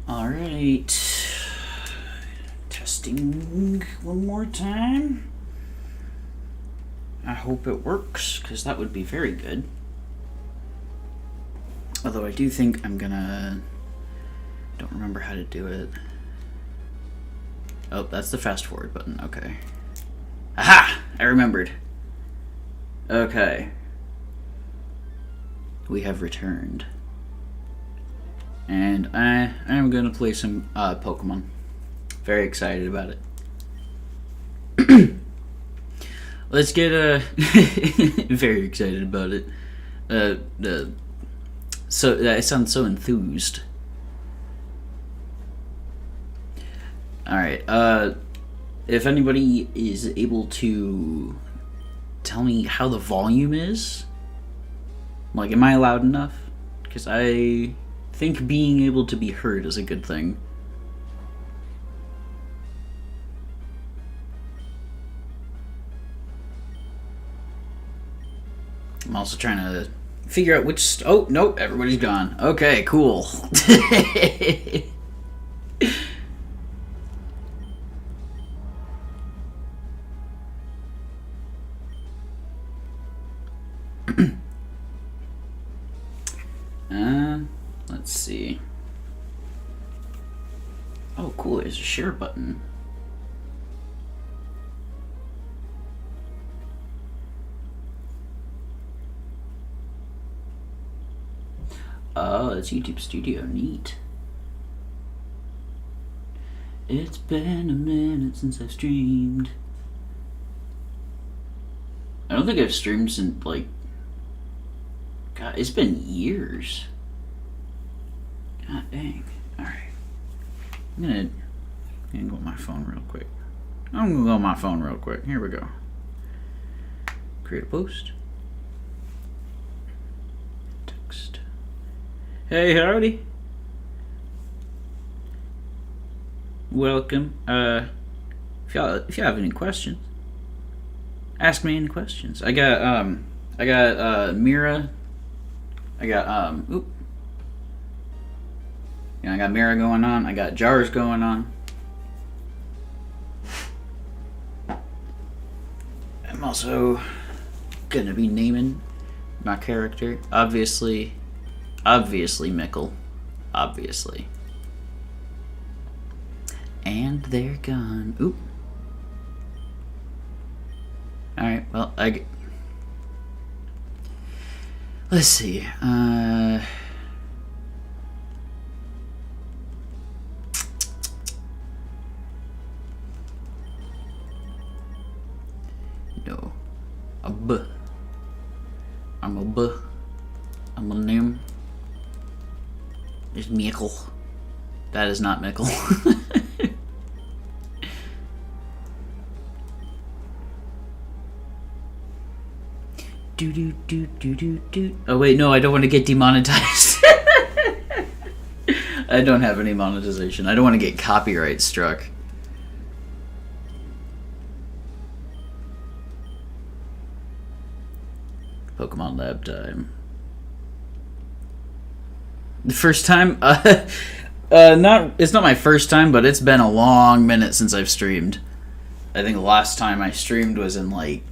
Alright. Testing one more time. I hope it works, because that would be very good. Although I do think I'm gonna... Don't remember how to do it. Oh, that's the fast forward button. Okay. Aha! I remembered. Okay. We have returned. And I am going to play some Pokemon. Very excited about it. Let's get very excited about it. So I sound so enthused. Alright, if anybody is able to tell me how the volume is, like, am I loud enough? Because I think being able to be heard is a good thing. I'm also trying to figure out which... Oh, nope, everybody's gone. Okay, cool. Let's see. Oh, cool, there's a share button. Oh, it's YouTube Studio. Neat. It's been a minute since I've streamed. I don't think I've streamed since, like... God, it's been years. God dang. Alright. I'm gonna go on my phone real quick. Here we go. Create a post. Text. Hey, howdy. Welcome. If y'all have any questions, ask me any questions. I got Mira. I got I got Mira going on. I got Jars going on. I'm also gonna be naming my character. Obviously Mickle. Obviously. And they're gone. Oop. Alright, well, let's see. No. I'm a name. It's Mickle. That is not Mickle. Do. Oh wait, no, I don't want to get demonetized. I don't have any monetization. I don't want to get copyright struck. Pokemon Lab time. The first time? It's not my first time, but it's been a long minute since I've streamed. I think the last time I streamed was in, like,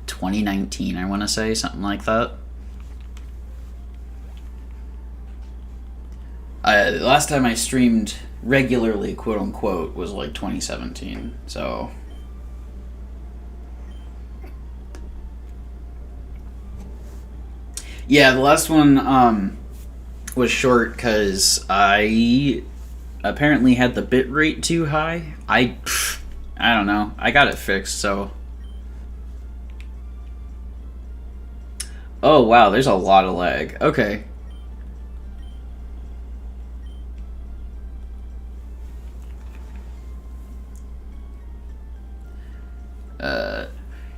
2019, I want to say, something like that. The last time I streamed regularly, quote unquote, was like 2017, so... Yeah, the last one was short because I apparently had the bitrate too high. I don't know. I got it fixed, so... Oh, wow, there's a lot of lag. Okay.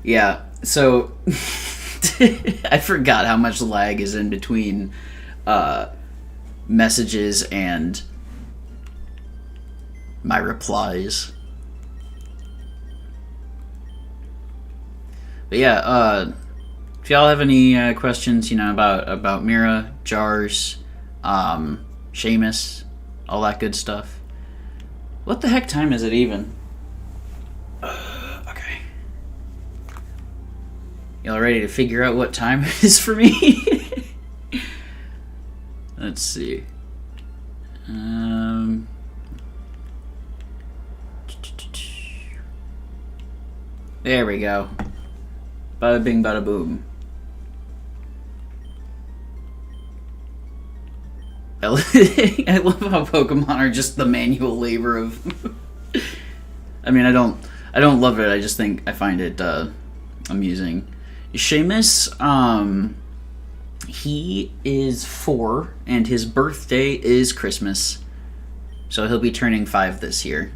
Yeah, so... I forgot how much lag is in between messages and my replies. But yeah, if y'all have any questions, about Mira, Jars, Seamus, all that good stuff. What the heck time is it even? Okay. Y'all ready to figure out what time it is for me? Let's see. There we go. Bada bing, bada boom. I love how Pokemon are just the manual labor of. I mean, I don't love it. I just think I find it amusing. Seamus, he is 4, and his birthday is Christmas, so he'll be turning 5 this year.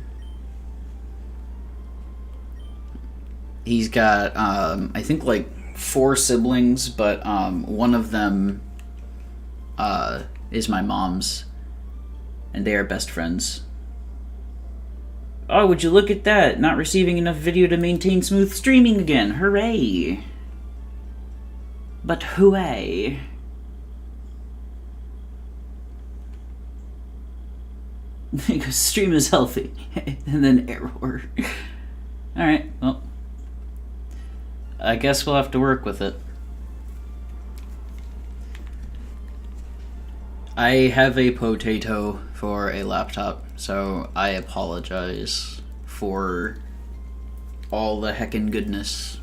He's got, I think, like 4 siblings, but one of them is my mom's, and they are best friends. Oh, would you look at that? Not receiving enough video to maintain smooth streaming again. Hooray! But hooray! Because stream is healthy. And then error. Alright, well. I guess we'll have to work with it. I have a potato for a laptop, so I apologize for all the heckin' goodness.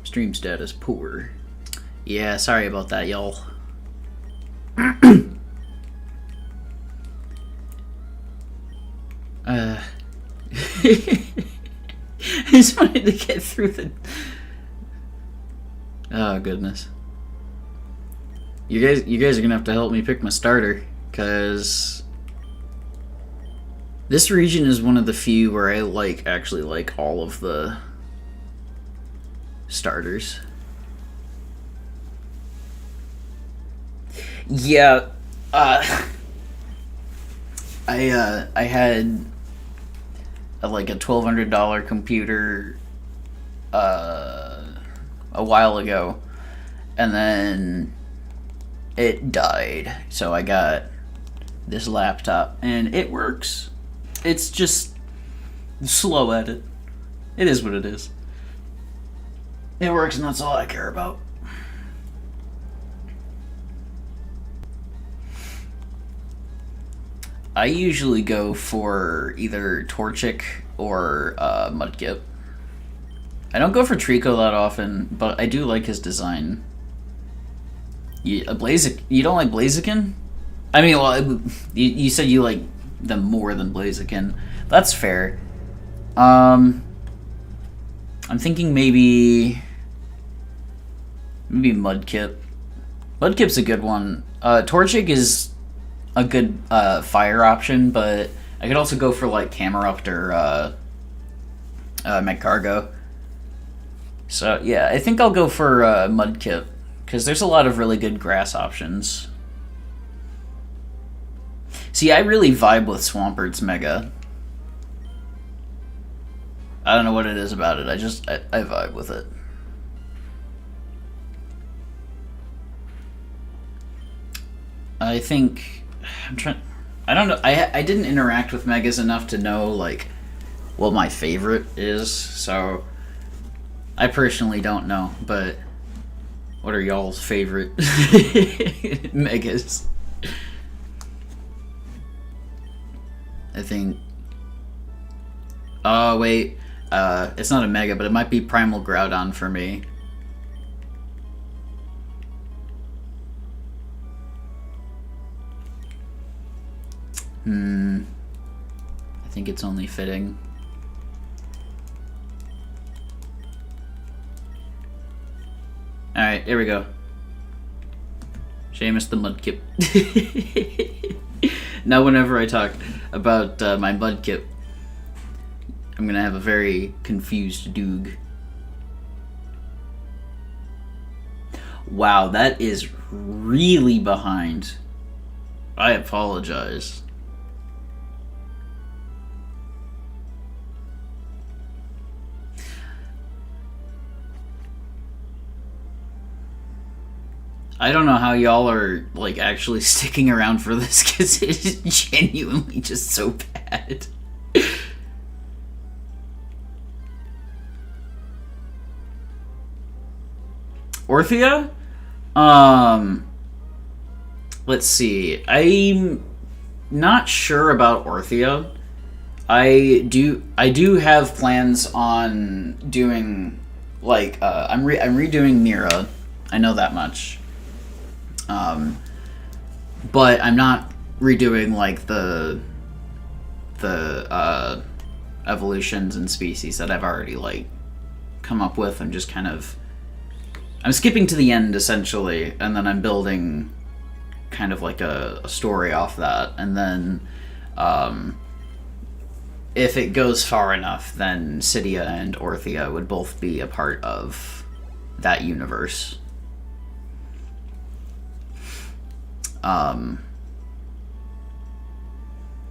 Stream status poor. Yeah, sorry about that, y'all. I just wanted to get through the... Oh, goodness. You guys are gonna have to help me pick my starter, because this region is one of the few where I actually like all of the starters. Yeah, I had a $1,200 computer a while ago, and then it died, so I got this laptop, and it works. It's just slow at it. It is what it is. It works, and that's all I care about. I usually go for either Torchic or Mudkip. I don't go for Trico that often, but I do like his design. You don't like Blaziken? I mean, well, you said you like them more than Blaziken. That's fair. I'm thinking maybe Mudkip. Mudkip's a good one. Torchic is a good fire option, but I could also go for Camerupt or Magcargo. So yeah, I think I'll go for Mudkip, because there's a lot of really good grass options. See, I really vibe with Swampert's Mega. I don't know what it is about it, I vibe with it. I think... I don't know, I didn't interact with Megas enough to know, what my favorite is, so... I personally don't know, but what are y'all's favorite Megas? I think... Oh, wait. It's not a Mega, but it might be Primal Groudon for me. I think it's only fitting. Alright, here we go. Seamus the Mudkip. Now whenever I talk about my Mudkip, I'm gonna have a very confused Doog. Wow, that is really behind. I apologize. I don't know how y'all are like actually sticking around for this because it is genuinely just so bad. Orthia? Let's see. I'm not sure about Orthia. I do have plans on doing like I'm redoing Mira. I know that much. But I'm not redoing like the evolutions and species that I've already like come up with. I'm just kind of skipping to the end essentially, and then I'm building kind of like a story off that, and then if it goes far enough, then Cydia and Orthia would both be a part of that universe.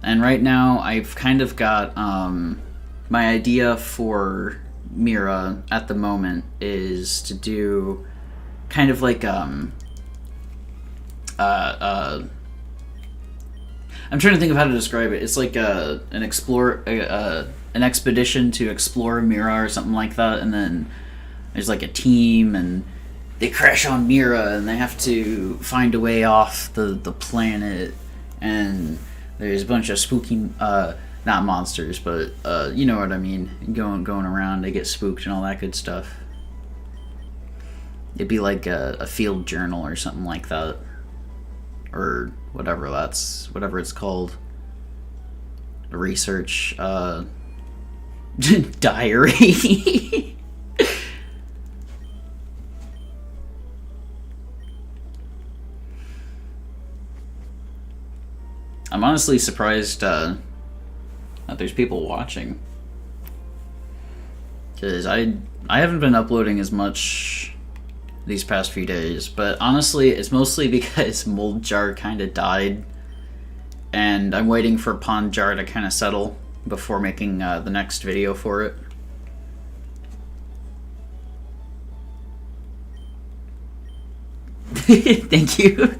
And right now I've kind of got my idea for Mira at the moment is to do kind of like I'm trying to think of how to describe it. It's like an expedition to explore Mira or something like that, and then there's like a team and they crash on Mira and they have to find a way off the planet, and there's a bunch of spooky not monsters, but you know what I mean, going around, they get spooked and all that good stuff. It'd be like a field journal or something like that, or whatever it's called, a research diary. I'm honestly surprised that there's people watching, because I haven't been uploading as much these past few days, but honestly it's mostly because Mold Jar kind of died, and I'm waiting for Pond Jar to kind of settle before making the next video for it. Thank you.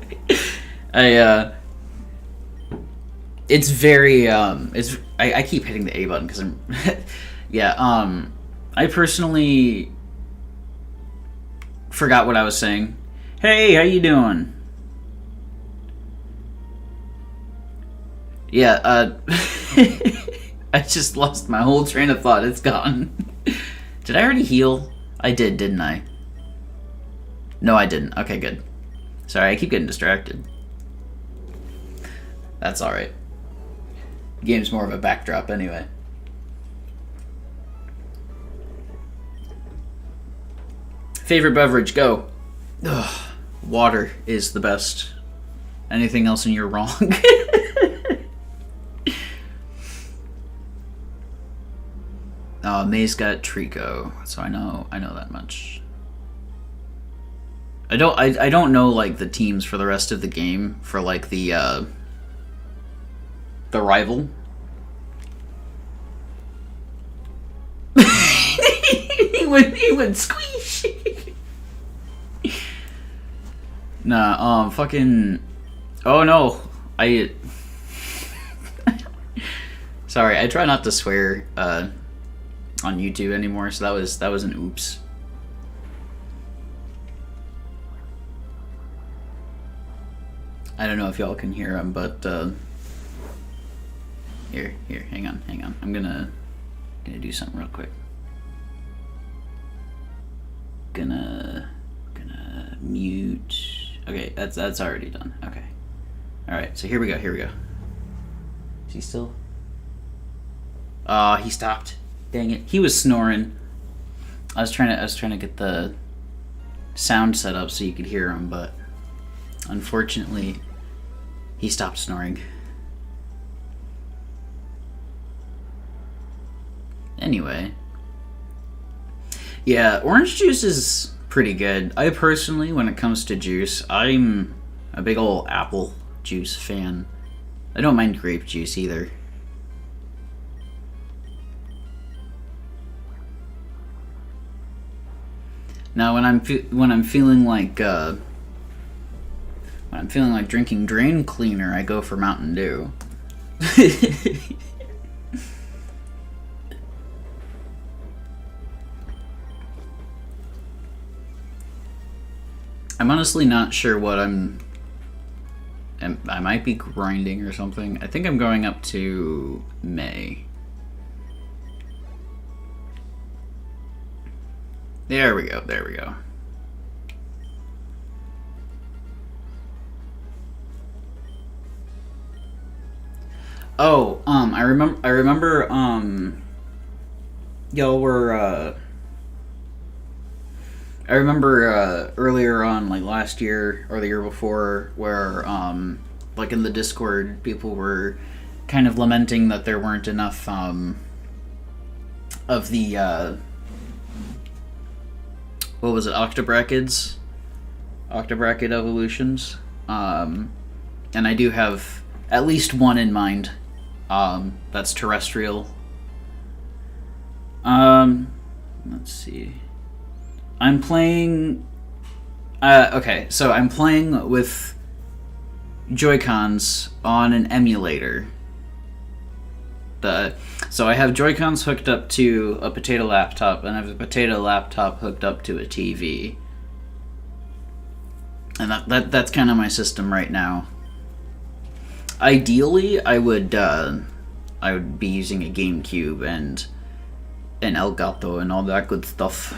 It's very I keep hitting the A button because I'm yeah, I personally forgot what I was saying. Hey, how you doing? Yeah, I just lost my whole train of thought. It's gone. Did I already heal? I did, didn't I? No, I didn't. Okay, good. Sorry, I keep getting distracted. That's alright. The game's more of a backdrop anyway. Favorite beverage, go. Ugh, water is the best. Anything else and you're wrong. May's got Trico, so I know that much. I don't know like the teams for the rest of the game for like the rival. he would squeeze. Nah, fucking. Oh no, Sorry, I try not to swear on YouTube anymore, so that was an oops. I don't know if y'all can hear him, but here, hang on. I'm gonna do something real quick. Gonna mute. Okay, that's already done. Okay. All right, so here we go. Is he still? He stopped. Dang it. He was snoring. I was trying to get the sound set up so you could hear him, but unfortunately he stopped snoring. Anyway. Yeah, orange juice is pretty good. I personally, when it comes to juice, I'm a big ol' apple juice fan. I don't mind grape juice either. Now, when I'm feeling like When I'm feeling like drinking drain cleaner, I go for Mountain Dew. I'm honestly not sure what I might be grinding or something. I think I'm going up to May. There we go, there we go. Oh, I remember, y'all were, I remember earlier on, like last year or the year before, where like in the Discord, people were kind of lamenting that there weren't enough of the what was it, Octobrackids, Octobrackid evolutions, and I do have at least one in mind. That's terrestrial. Let's see. I'm playing. Okay, so I'm playing with Joy-Cons on an emulator. So I have Joy-Cons hooked up to a Potato laptop, and I have a Potato laptop hooked up to a TV. And that's kind of my system right now. Ideally, I would be using a GameCube and an Elgato and all that good stuff.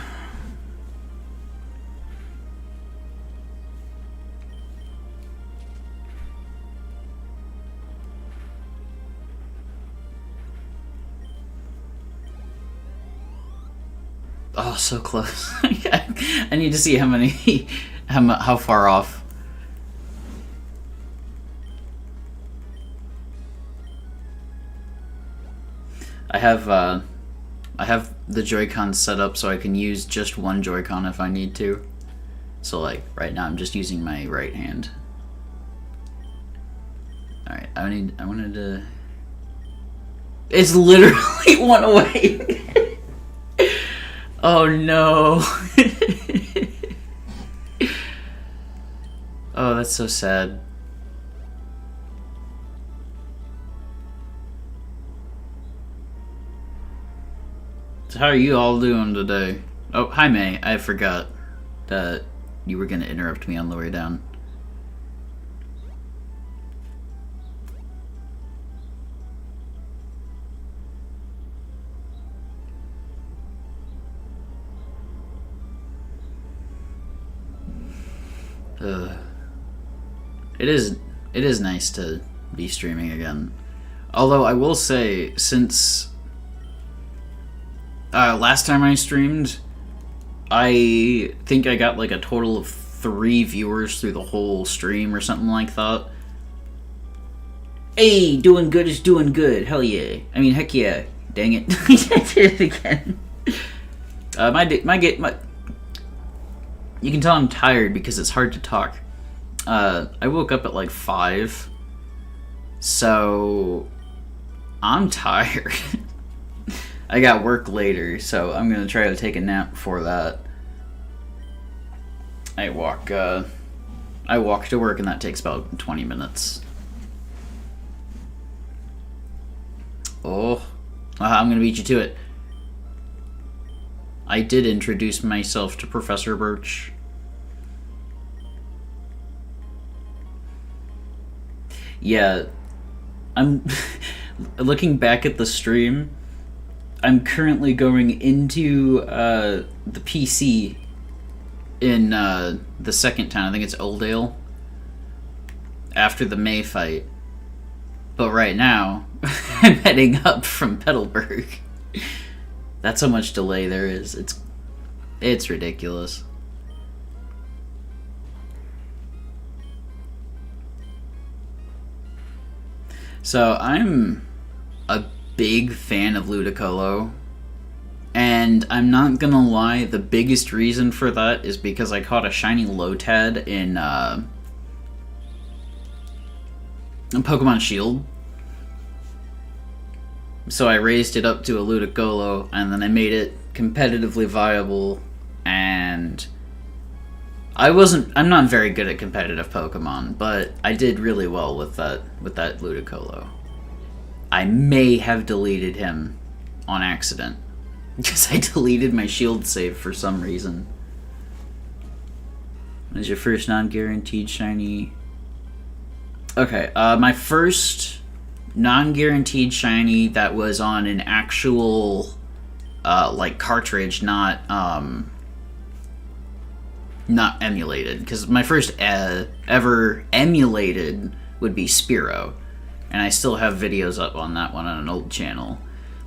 Oh, so close. I need to see how many, how far off. I have the Joy-Con set up so I can use just one Joy-Con if I need to. So like right now I'm just using my right hand. All right, I wanted to. It's literally one away. Oh no. Oh, that's so sad. So how are you all doing today? Oh, hi May. I forgot that you were gonna interrupt me on the way down. It is nice to be streaming again. Although I will say, since last time I streamed, I think I got like a total of 3 viewers through the whole stream or something like that. Hey, doing good is doing good. Hell yeah. I mean, heck yeah. Dang it. I did it again. You can tell I'm tired because it's hard to talk. I woke up at like 5, so I'm tired. I got work later, so I'm gonna try to take a nap before that. I walk to work, and that takes about 20 minutes. Oh, I'm gonna beat you to it. I did introduce myself to Professor Birch. Yeah, I'm looking back at the stream. I'm currently going into the PC in the second town. I think it's Oldale. After the May fight. But right now, I'm heading up from Petalburg. That's how much delay there is. It's ridiculous. So I'm a big fan of Ludicolo, and I'm not gonna lie, the biggest reason for that is because I caught a shiny Lotad in Pokemon Shield. So I raised it up to a Ludicolo, and then I made it competitively viable, and I'm not very good at competitive Pokemon, but I did really well with that Ludicolo. I may have deleted him on accident because I deleted my shield save for some reason. What is your first non-guaranteed shiny? Okay, my first non-guaranteed shiny that was on an actual like cartridge, not emulated, because my first ever emulated would be Spearow, and I still have videos up on that one on an old channel.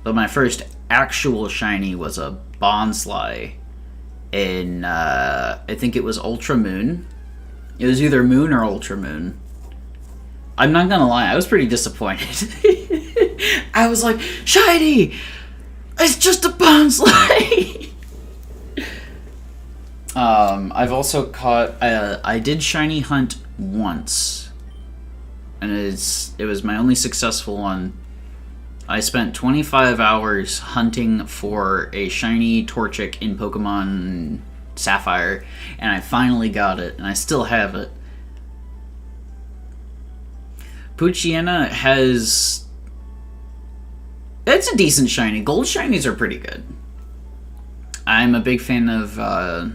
But my first actual shiny was a Bonsly in I think it was Ultra Moon. It was either Moon or Ultra Moon. I'm not gonna lie, I was pretty disappointed. I was like, shiny! It's just a Bonsly! I've also caught, I did shiny hunt once, and it was my only successful one. I spent 25 hours hunting for a shiny Torchic in Pokemon Sapphire, and I finally got it, and I still have it. Poochyena has... It's a decent shiny. Gold shinies are pretty good. I'm a big fan of, I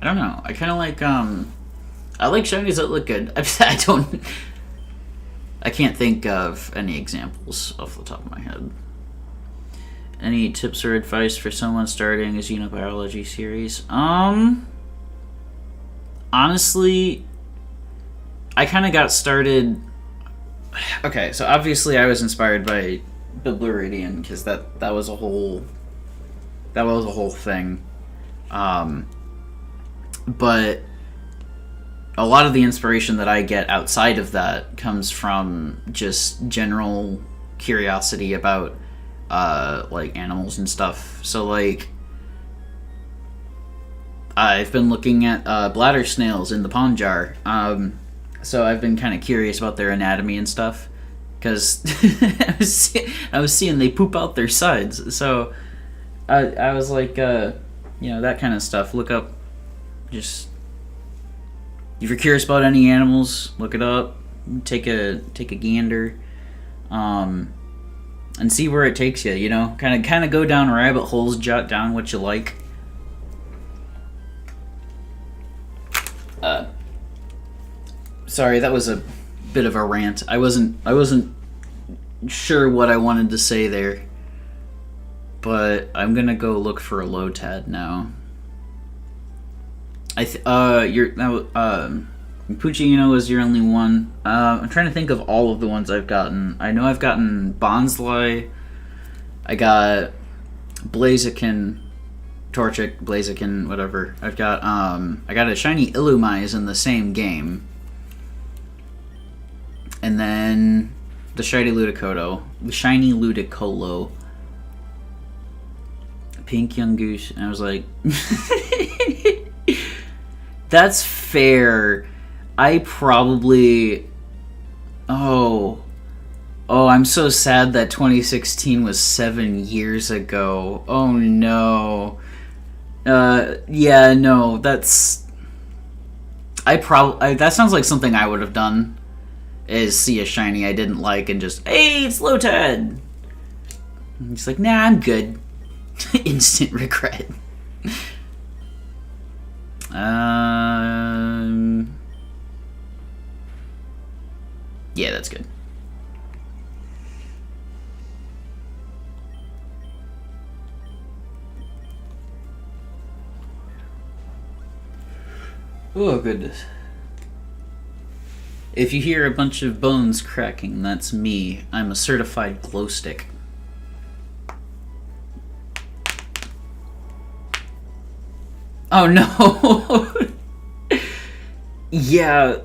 don't know. I kind of like, I like shinies that look good. I can't think of any examples off the top of my head. Any tips or advice for someone starting a xenobiology series? Honestly, I kind of got started... Okay, so obviously I was inspired by Bibluridian, because that was a whole... That was a whole thing. But a lot of the inspiration that I get outside of that comes from just general curiosity about, like, animals and stuff. So, like, I've been looking at bladder snails in the pond jar. So I've been kind of curious about their anatomy and stuff, because I was seeing they poop out their sides. So I was like, you know, that kind of stuff. Look up, just if you're curious about any animals, look it up. Take a gander, and see where it takes you. You know, kind of go down rabbit holes, jot down what you like. Sorry, that was a bit of a rant. I wasn't sure what I wanted to say there, but I'm gonna go look for a Lotad now. Poochyena was your only one. I'm trying to think of all of the ones I've gotten. I know I've gotten Bonsly. I got Blaziken, Torchic, Blaziken, whatever. I got a shiny Illumise in the same game. And then the shiny Ludicolo, Pink Yungoos, and I was like, that's fair. I probably, oh, I'm so sad that 2016 was 7 years ago. Oh no. Yeah, no, that sounds like something I would have done. Is see a shiny I didn't like and just, hey, it's Lotad. He's like, nah, I'm good. Instant regret. Yeah, that's good. Oh, goodness. If you hear a bunch of bones cracking, that's me. I'm a certified glow stick. Oh no! Yeah.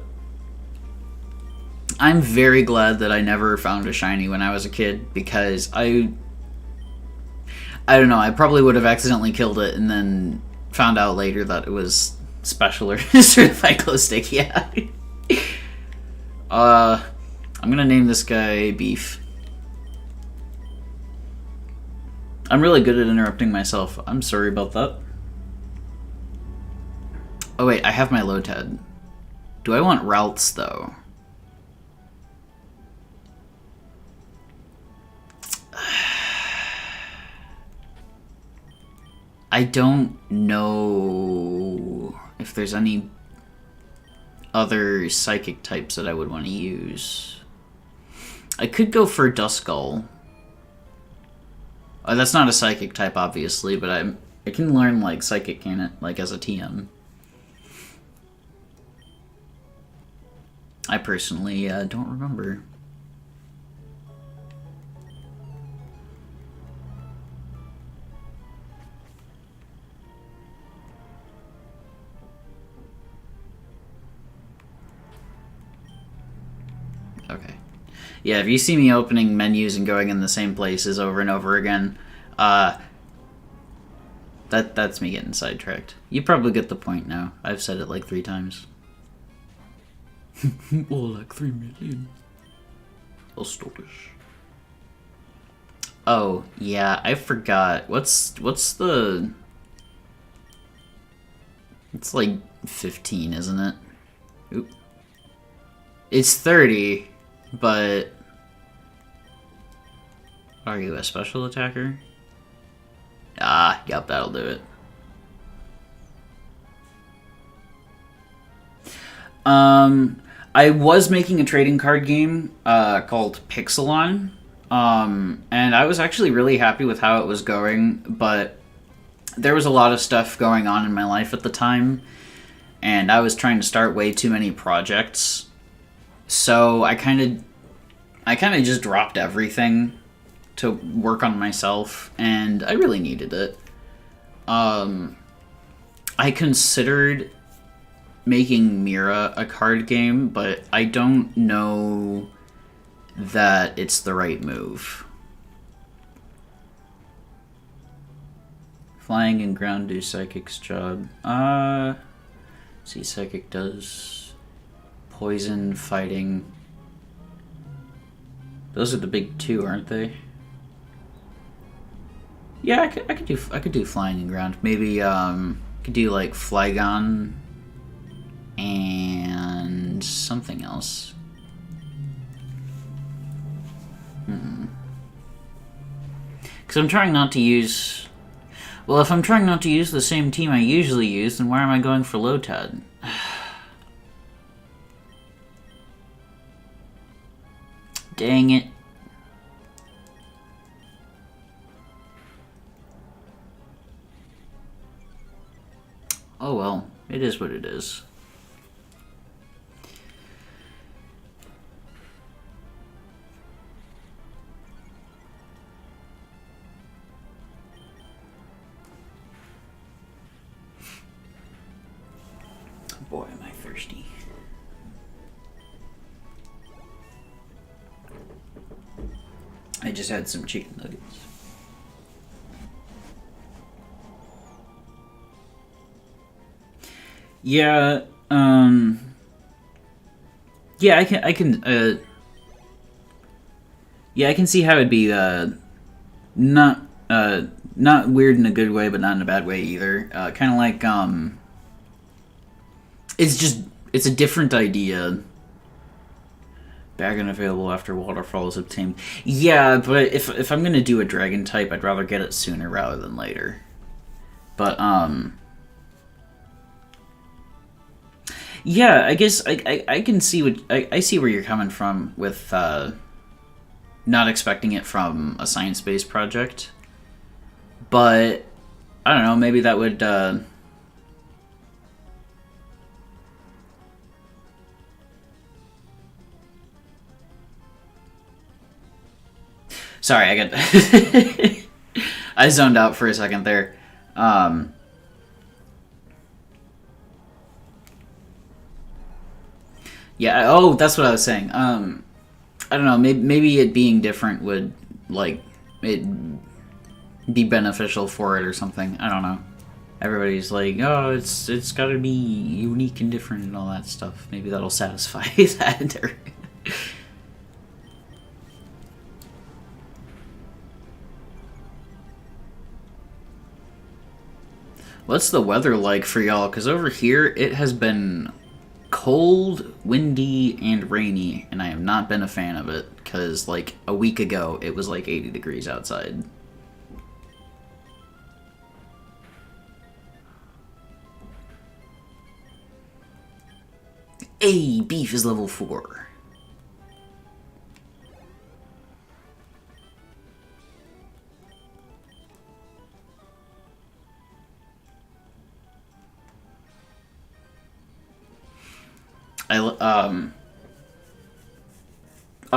I'm very glad that I never found a shiny when I was a kid, because I don't know, I probably would have accidentally killed it and then found out later that it was special or certified glow stick, yeah. I'm gonna name this guy Beef. I'm really good at interrupting myself. I'm sorry about that. Oh wait, I have my Lotad. Do I want Ralts though? I don't know if there's any other psychic types that I would want to use. I could go for Duskull. That's not a psychic type, obviously, but I can learn like psychic can it like as a TM. I personally don't remember. Okay. Yeah, if you see me opening menus and going in the same places over and over again, that's me getting sidetracked. You probably get the point now. I've said it like 3 times. Or like 3 million. Astonishing. Oh, yeah, I forgot. What's the... It's like 15, isn't it? Oop. It's 30, but... Are you a special attacker? Ah, yep, that'll do it. I was making a trading card game called Pixelon, and I was actually really happy with how it was going, but there was a lot of stuff going on in my life at the time, and I was trying to start way too many projects, so I kind of just dropped everything to work on myself, and I really needed it. I considered making Mira a card game, but I don't know that it's the right move. Flying and ground do Psychic's job. See, Psychic does poison, fighting. Those are the big 2, aren't they? Yeah, I could do flying and ground. Maybe could do like Flygon and something else. Because I'm trying not to use... Well, if I'm trying not to use the same team I usually use, then why am I going for Lotad? Dang it. Oh well, it is what it is. Boy, am I thirsty. I just had some chicken nuggets. Yeah, yeah, yeah, I can see how it'd be, not weird in a good way, but not in a bad way either. Kind of like, it's a different idea. Bag unavailable after Waterfall is obtained. Yeah, but if I'm gonna do a dragon type, I'd rather get it sooner rather than later. But, yeah, I guess I can see what... I see where you're coming from with, not expecting it from a science-based project. But, I don't know, maybe that would, Sorry, I got... I zoned out for a second there. Yeah, oh, that's what I was saying. I don't know, maybe it being different would, like, it be beneficial for it or something. I don't know. Everybody's like, oh, it's gotta be unique and different and all that stuff. Maybe that'll satisfy that. What's the weather like for y'all? Because over here, it has been cold, windy, and rainy, and I have not been a fan of it. Because, like, a week ago, it was like 80 degrees outside. Hey, beef is level 4. I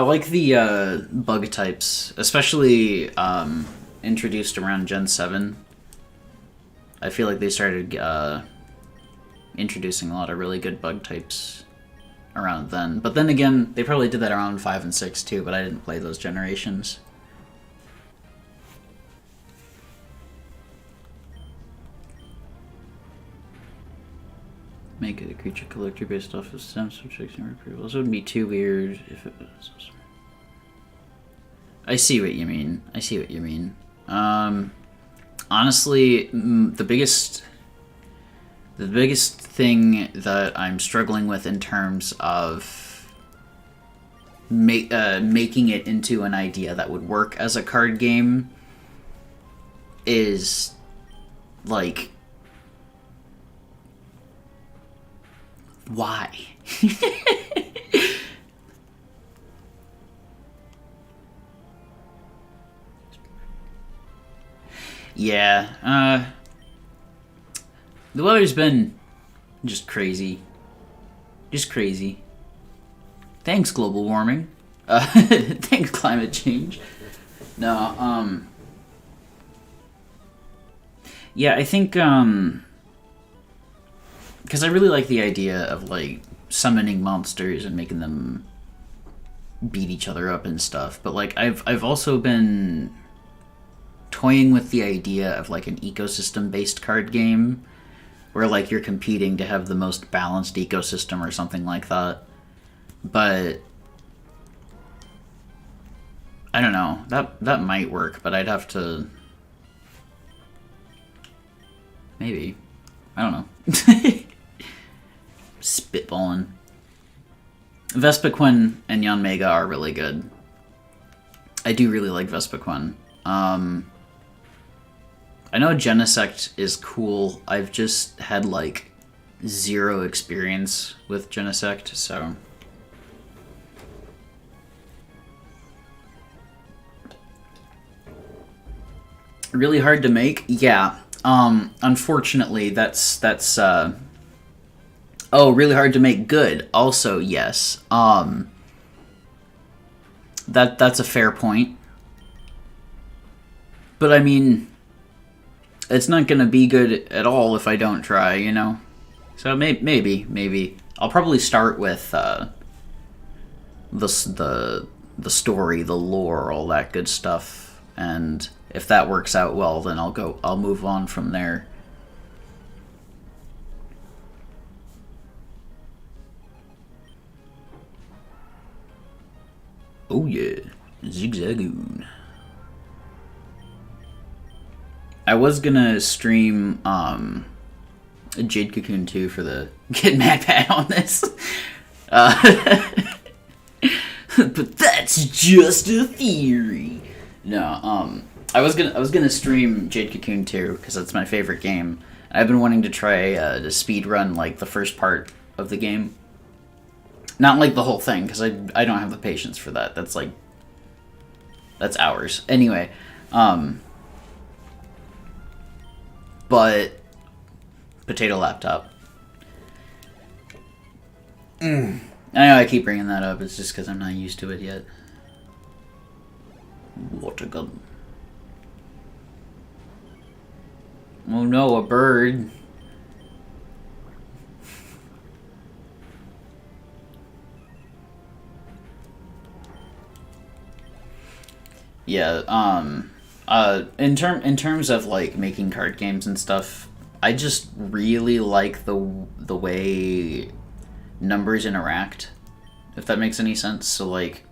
like the bug types, especially introduced around Gen 7. I feel like they started introducing a lot of really good bug types around then. But then again, they probably did that around 5 and 6 too, but I didn't play those generations. Make it a creature collector based off of stem subjects and retrievals. It wouldn't be too weird if it was. I see what you mean. I see what you mean. Honestly, the biggest thing that I'm struggling with in terms of making it into an idea that would work as a card game is, like, why? Yeah, the weather's been just crazy. Just crazy. Thanks, global warming. Thanks, climate change. No, yeah, I think, because I really like the idea of, like, summoning monsters and making them beat each other up and stuff. But, like, I've also been toying with the idea of, like, an ecosystem-based card game where, like, you're competing to have the most balanced ecosystem or something like that. But I don't know. That might work, but I'd have to... Maybe. I don't know. Spitballing. Vespiquen and Yanmega are really good. I do really like Vespiquen. I know Genesect is cool. I've just had, like, 0 experience with Genesect, so... Really hard to make? Yeah. Unfortunately, that's oh, really hard to make good. Also, yes. That's a fair point. But I mean, it's not gonna be good at all if I don't try, you know? So maybe. I'll probably start with the story, the lore, all that good stuff, and if that works out well, then I'll move on from there. Oh yeah, Zigzagoon. I was gonna stream Jade Cocoon 2 for the Get Mad Pat on this. But that's just a theory. No, I was gonna stream Jade Cocoon 2 because that's my favorite game. I've been wanting to try to speed run, like, the first part of the game. Not like the whole thing, because I don't have the patience for that. That's hours. Anyway, but potato laptop. I know I keep bringing that up. It's just because I'm not used to it yet. Water gun. Oh no, a bird. Yeah, in terms of, like, making card games and stuff, I just really like the way numbers interact, if that makes any sense. So, like,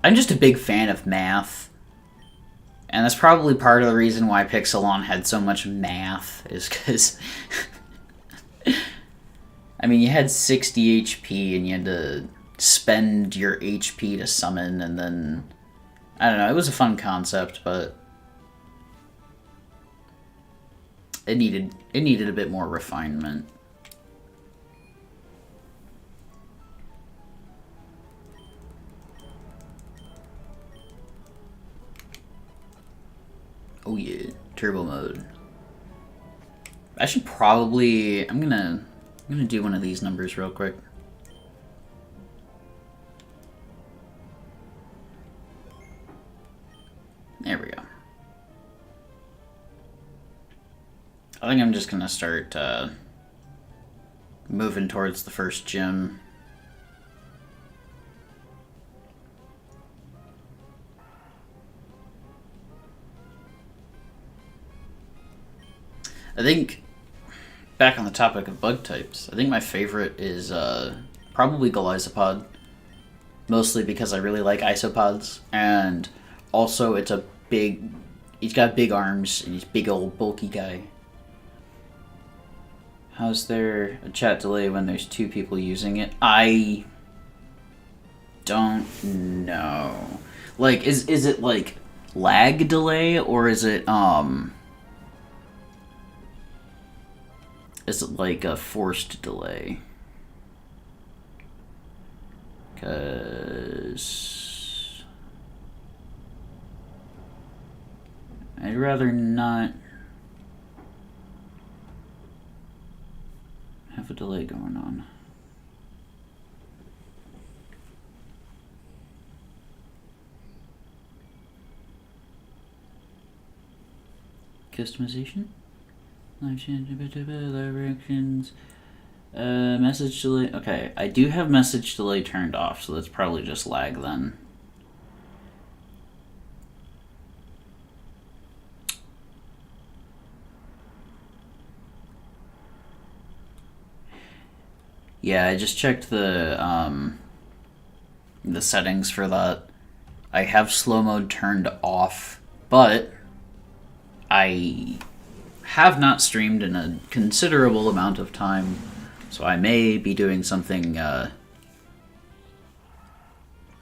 I'm just a big fan of math. And that's probably part of the reason why Pixelon had so much math, is because I mean, you had 60 HP and you had to spend your HP to summon, and then I don't know, it was a fun concept, but it needed a bit more refinement. Oh yeah, turbo mode. I should probably I'm gonna do one of these numbers real quick. There we go. I think I'm just gonna start moving towards the first gym. I think, back on the topic of bug types, I think my favorite is probably Golisopod. Mostly because I really like isopods, and also it's a big... He's got big arms, and he's a big old bulky guy. How's there a chat delay when there's two people using it? I don't know. Like, is it like lag delay, or is it like a forced delay? Because I'd rather not have a delay going on. Customization? Live change, directions. Message delay. Okay, I do have message delay turned off, so that's probably just lag then. Yeah, I just checked the settings for that. I have slow mode turned off, but I have not streamed in a considerable amount of time, so I may be doing something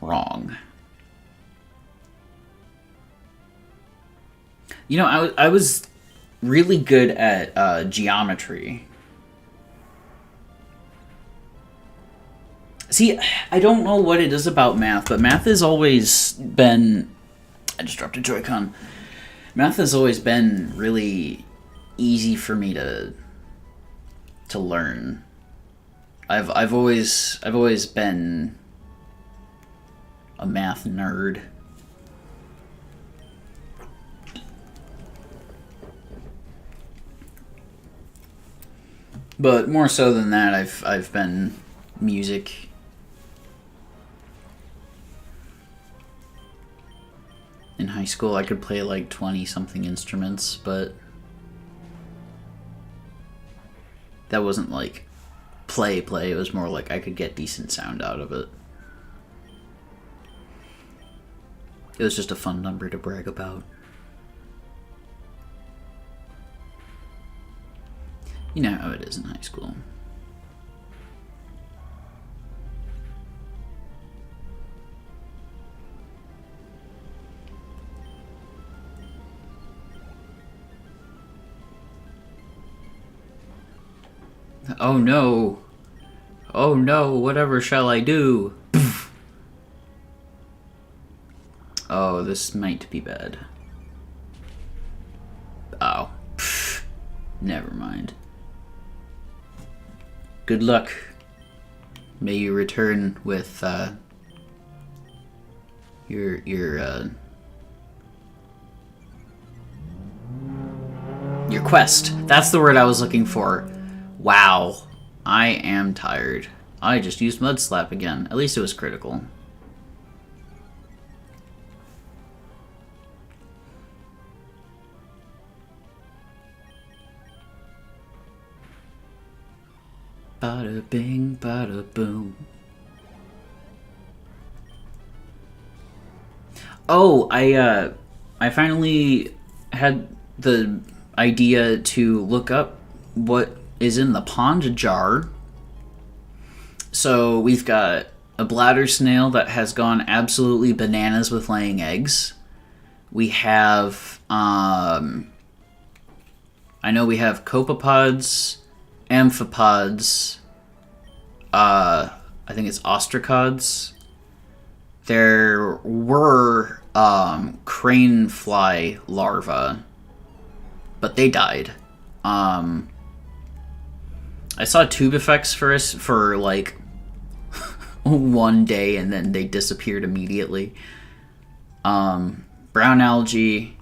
wrong. You know, I was really good at geometry. See, I don't know what it is about math, but math has always been... I just dropped a Joy-Con. Math has always been really easy for me to learn. I've always been a math nerd. But more so than that, I've been music. In high school, I could play like 20-something instruments, but that wasn't like play. It was more like I could get decent sound out of it. It was just a fun number to brag about. You know how it is in high school. Oh no. Oh no, whatever shall I do? Oh, this might be bad. Oh. Never mind. Good luck. May you return with your quest. That's the word I was looking for. Wow, I am tired. I just used Mud Slap again. At least it was critical. Bada bing, bada boom. Oh, I finally had the idea to look up what is in the pond jar. So we've got a bladder snail that has gone absolutely bananas with laying eggs. We have, I know we have copepods, amphipods, I think it's ostracods. There were crane fly larvae, but they died. I saw tube effects for like one day, and then they disappeared immediately. Brown algae,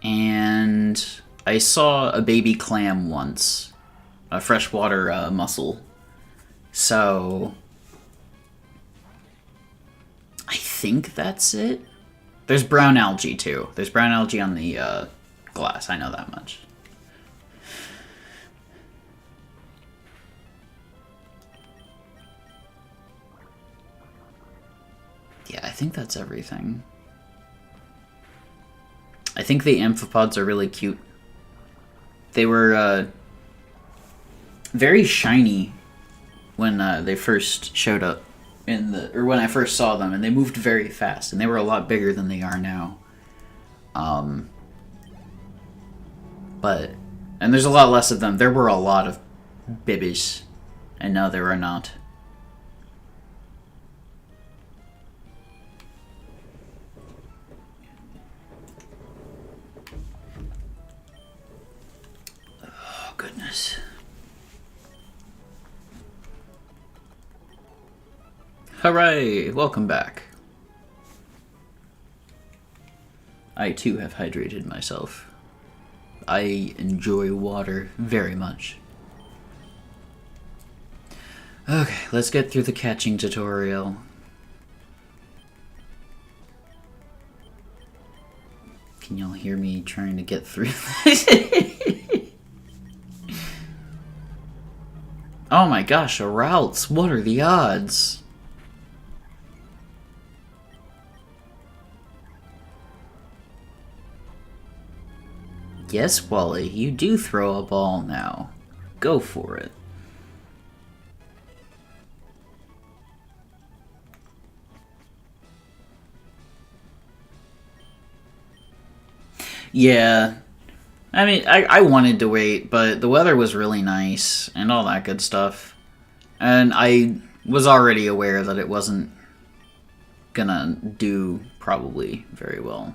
and I saw a baby clam once, a freshwater mussel. So I think that's it. There's brown algae too. There's brown algae on the glass. I know that much. Yeah, I think that's everything. I think the amphipods are really cute. They were very shiny when they first showed up or when I first saw them, and they moved very fast, and they were a lot bigger than they are now. And there's a lot less of them. There were a lot of bibbies, and now there are not. Oh, goodness. Hooray! Welcome back. I too have hydrated myself. I enjoy water very much. Okay, let's get through the catching tutorial. Can y'all hear me trying to get through this? Oh my gosh, a Routes! What are the odds? Yes, Wally, you do throw a ball now. Go for it. Yeah. I mean, I wanted to wait, but the weather was really nice and all that good stuff. And I was already aware that it wasn't gonna do probably very well.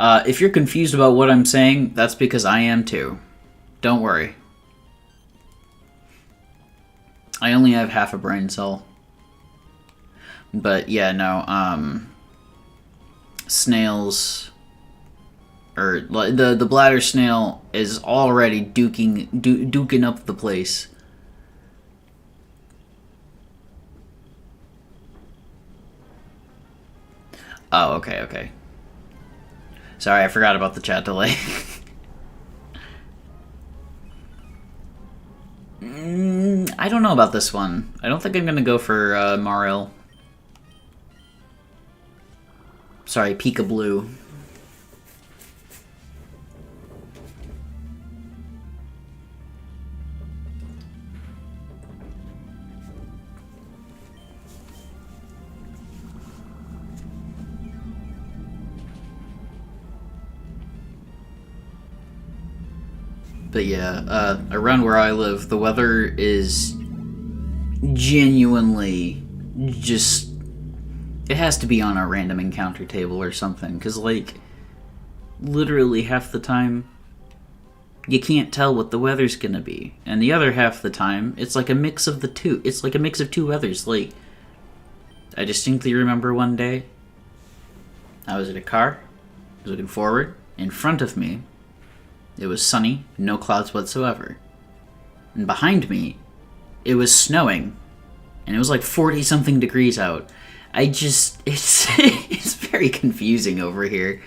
If you're confused about what I'm saying, that's because I am too. Don't worry. I only have half a brain cell. But yeah, no, snails, or the bladder snail is already duking up the place. Oh, okay. Sorry, I forgot about the chat delay. I don't know about this one. I don't think I'm gonna go for Maril. Sorry, Pika Blue. But yeah, around where I live, the weather is genuinely just... It has to be on a random encounter table or something, because, like, literally half the time, you can't tell what the weather's gonna be. And the other half the time, it's like a mix of the two. It's like a mix of two weathers. Like, I distinctly remember one day, I was in a car, I was looking forward, in front of me, it was sunny, no clouds whatsoever. And behind me, it was snowing. And it was like 40-something degrees out. It's it's very confusing over here.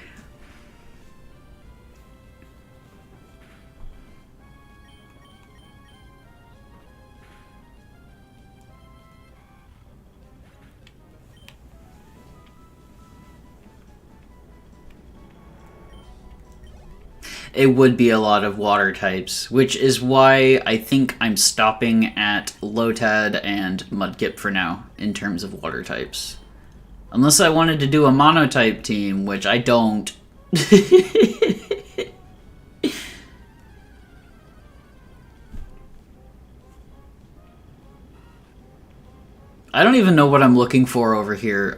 It would be a lot of water types, which is why I think I'm stopping at Lotad and Mudkip for now, in terms of water types. Unless I wanted to do a monotype team, which I don't. I don't even know what I'm looking for over here.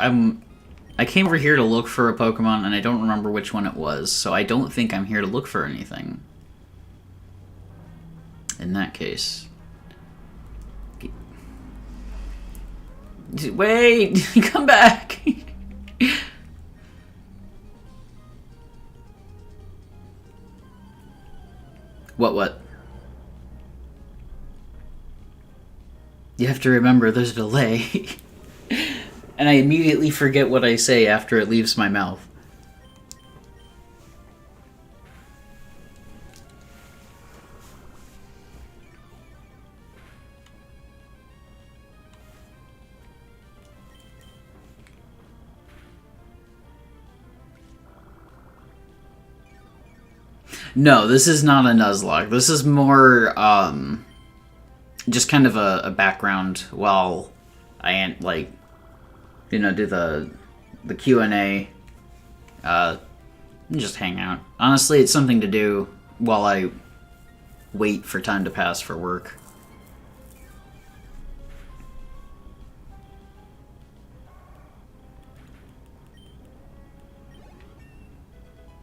I came over here to look for a Pokemon, and I don't remember which one it was, so I don't think I'm here to look for anything. In that case. Wait! Come back! What? You have to remember there's a delay. And I immediately forget what I say after it leaves my mouth. No, this is not a Nuzlocke. This is more, just kind of a background while I, like, you know, do the Q&A, just hang out. Honestly, it's something to do while I wait for time to pass for work.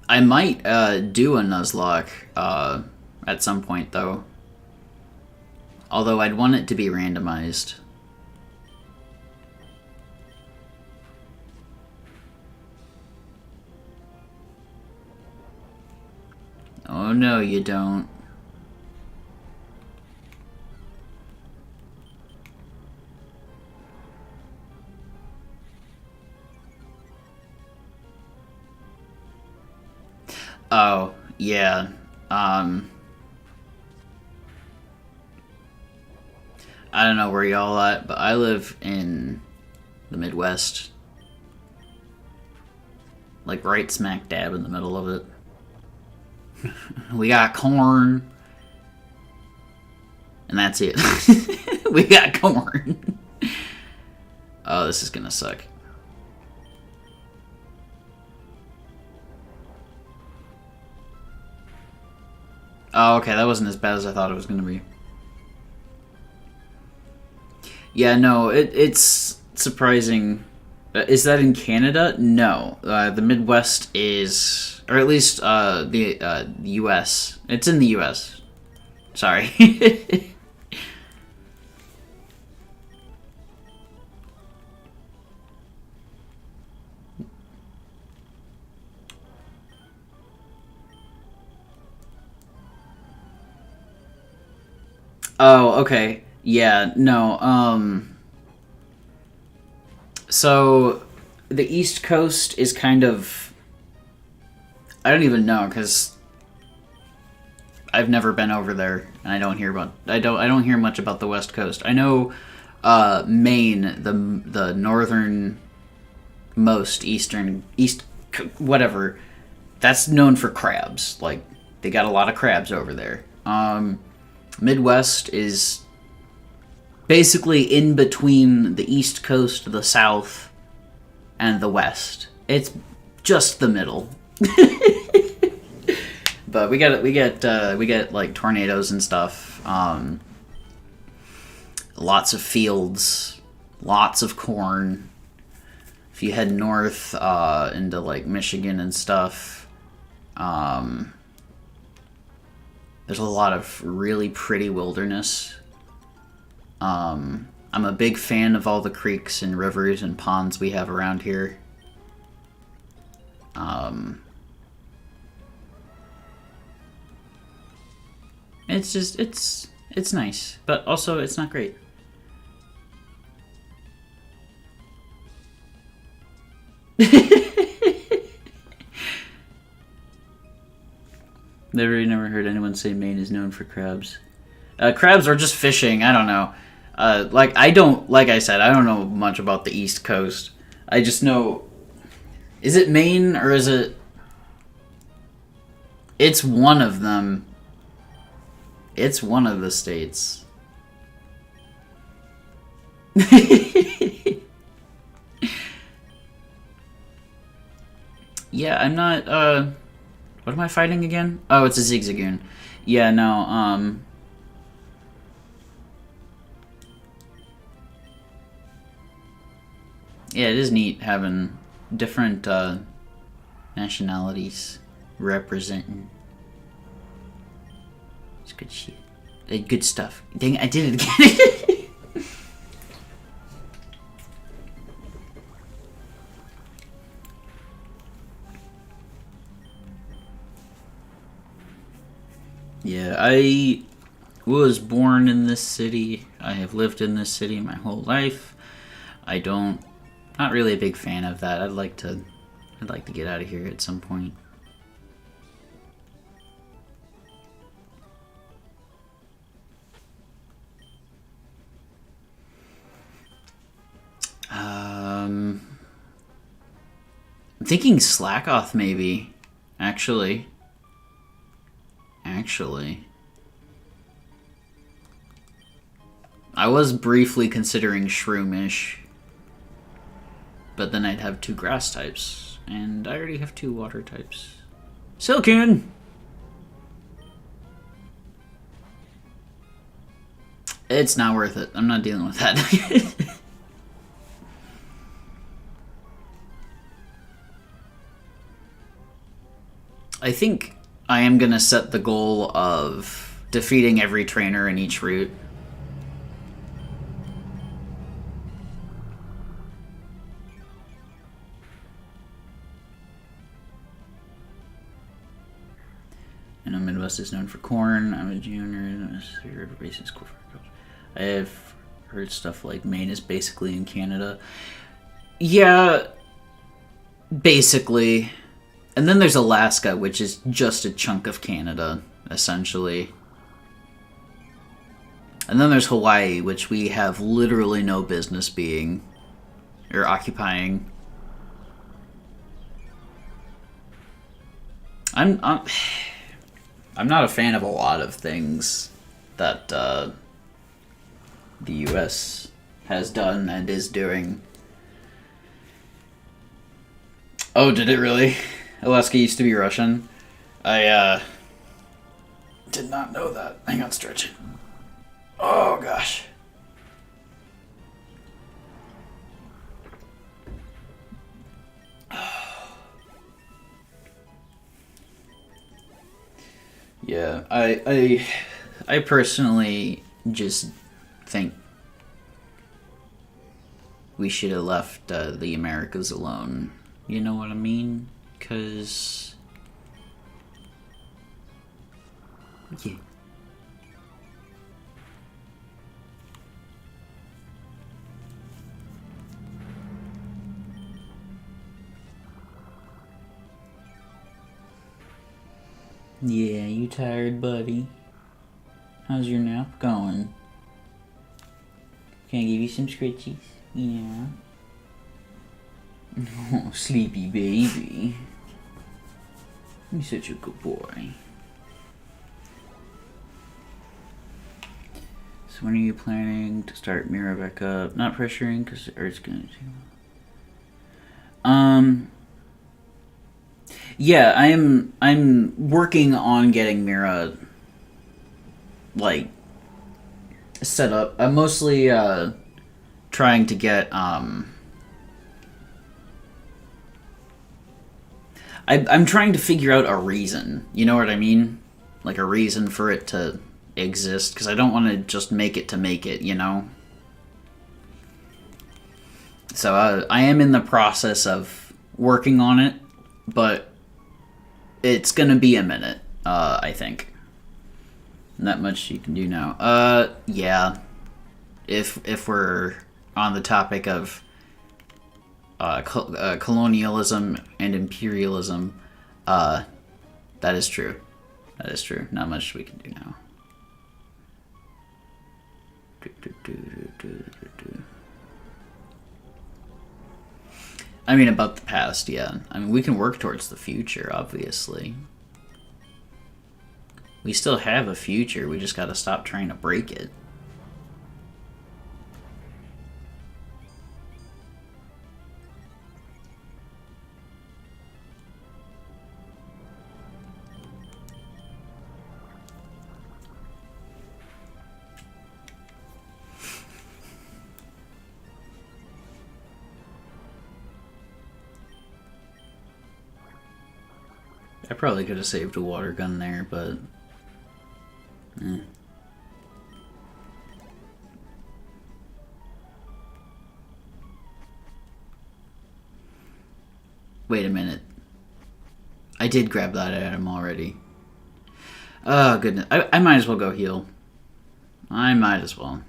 I might do a Nuzlocke at some point, though. Although I'd want it to be randomized. Oh no, you don't. Oh, yeah. I don't know where y'all at, but I live in the Midwest. Like right smack dab in the middle of it. We got corn. And that's it. We got corn. Oh, this is gonna suck. Oh, okay, that wasn't as bad as I thought it was gonna be. Yeah, no, it's surprising. Is that in Canada? No. The Midwest is... Or at least the U.S. It's in the U.S. Sorry. Oh, okay. Yeah, no, so the East Coast is kind of... I don't even know, because I've never been over there, and I don't hear I don't hear much about the West Coast. I know Maine, the northern most whatever, that's known for crabs. Like, they got a lot of crabs over there. Midwest is basically in between the East Coast, the South, and the West. It's just the middle. But we get like tornadoes and stuff. Lots of fields, lots of corn. If you head north into like Michigan and stuff, there's a lot of really pretty wilderness. I'm a big fan of all the creeks and rivers and ponds we have around here. It's just, it's nice, but also it's not great. Never heard anyone say Maine is known for crabs. Crabs are just fishing. I don't know. Like I said, I don't know much about the East Coast. I just know, is it Maine or is it It's one of them. It's one of the states. Yeah, I'm not, what am I fighting again? Oh, it's a Zigzagoon. Yeah, no, yeah, it is neat having different, nationalities representing. It's good shit. Good stuff. Dang, I did it again. Yeah, I was born in this city. I have lived in this city my whole life. Not really a big fan of that. I'd like to get out of here at some point. I'm thinking Slackoth maybe. Actually. I was briefly considering Shroomish, but then I'd have 2 grass types, and I already have 2 water types. Silcoon! It's not worth it. I'm not dealing with that. I think I am gonna set the goal of defeating every trainer in each route. I know Midwest is known for corn. I'm a junior. I have heard stuff like Maine is basically in Canada. Yeah, basically. And then there's Alaska, which is just a chunk of Canada, essentially. And then there's Hawaii, which we have literally no business being or occupying. I'm not a fan of a lot of things that the U.S. has done and is doing. Oh, did it really? Alaska used to be Russian. I did not know that. Hang on, stretch. Oh gosh. Yeah, I personally just think we should have left the Americas alone. You know what I mean? Because yeah. Yeah, you tired, buddy? How's your nap going? Can I give you some scritchies? Yeah. Oh, sleepy baby. You're such a good boy. So when are you planning to start Mira back up? Not pressuring, because the Earth's gonna do... Yeah, I'm working on getting Mira, like, set up. I'm mostly, trying to get, I'm trying to figure out a reason. You know what I mean? Like, a reason for it to exist, because I don't want to just make it, you know? So, I am in the process of working on it, but it's gonna be a minute, I think. Not much you can do now. Yeah. If we're on the topic of colonialism and imperialism, that is true. That is true. Not much we can do now. I mean, about the past, yeah. I mean, we can work towards the future, obviously. We still have a future, we just gotta stop trying to break it. I probably could have saved a water gun there, but... Wait a minute. I did grab that item already. Oh, goodness. I might as well go heal. I might as well.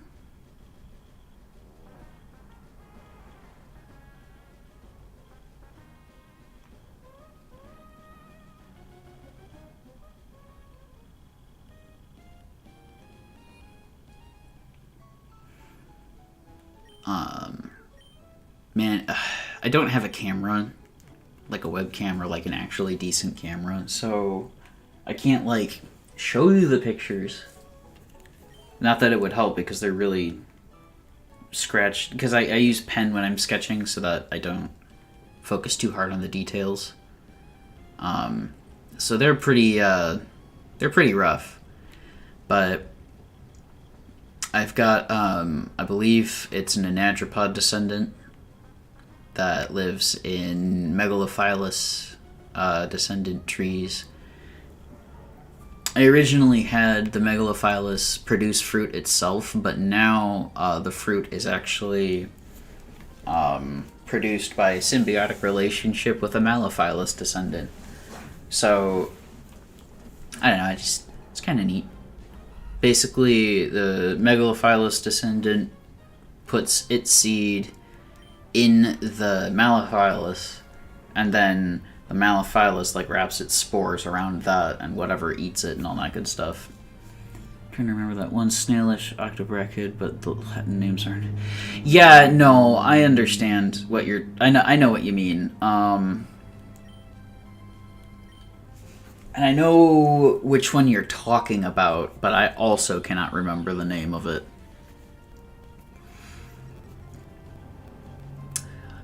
Man, I don't have a camera, like a webcam or like an actually decent camera, so I can't like show you the pictures. Not that it would help because they're really scratched, because I use pen when I'm sketching so that I don't focus too hard on the details. So they're pretty rough, but I've got, I believe it's an anadromorph descendant that lives in Megalophilus descendant trees. I originally had the Megalophilus produce fruit itself, but now the fruit is actually produced by a symbiotic relationship with a Mallophilus descendant. So, I don't know, it's kind of neat. Basically, the Megalophilus descendant puts its seed in the Mallophilus, and then the Mallophilus like wraps its spores around that and whatever eats it and all that good stuff. I'm trying to remember that one snailish octobrachid, but the Latin names aren't. Yeah, no, I understand what you're. I know what you mean. And I know which one you're talking about, but I also cannot remember the name of it.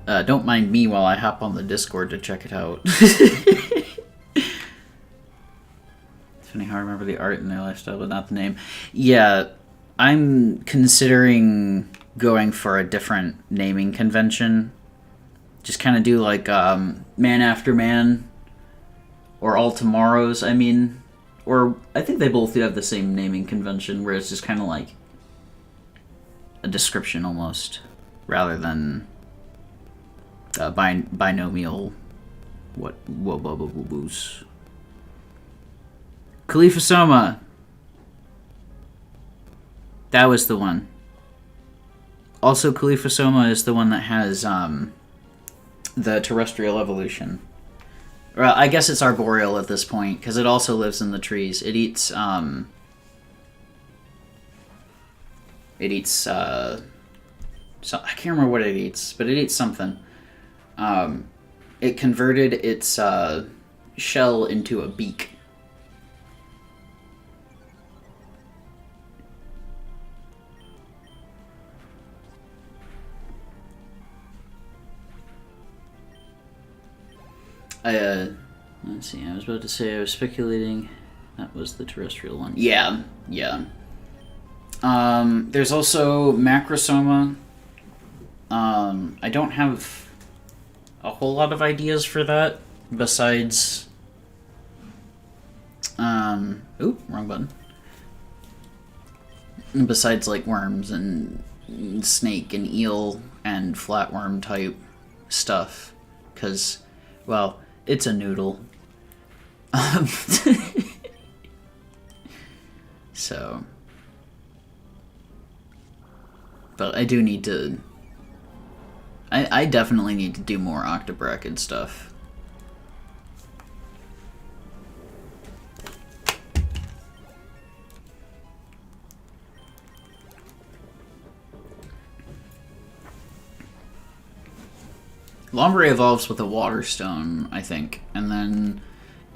Don't mind me while I hop on the Discord to check it out. It's funny how I remember the art and their lifestyle, but not the name. Yeah, I'm considering going for a different naming convention. Just kind of do like Man After Man, or All Tomorrows, I mean. Or I think they both do have the same naming convention, where it's just kind of like a description almost, rather than binomial whoos. Khalifa Soma. That was the one. Also, Khalifa Soma is the one that has the terrestrial evolution. Well, I guess it's arboreal at this point, because it also lives in the trees. It eats, so I can't remember what it eats, but it eats something. It converted its shell into a beak. Let's see, I was about to say I was speculating. That was the terrestrial one. Yeah. There's also Macrosoma. I don't have a whole lot of ideas for that, besides... Oop, wrong button. Besides, like, worms and snake and eel and flatworm type stuff. Because, well, it's a noodle. So... But I do need to... I definitely need to do more octobrachid stuff. Lombre evolves with a water stone, I think, and then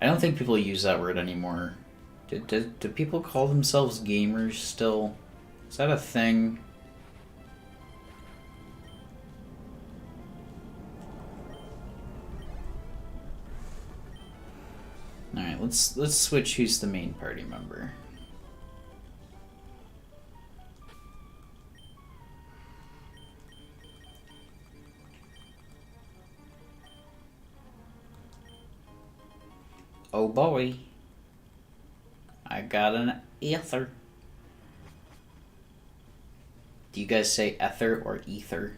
I don't think people use that word anymore. Do people call themselves gamers still? Is that a thing? Alright, let's switch who's the main party member. Oh boy. I got an ether. Do you guys say ether or ether?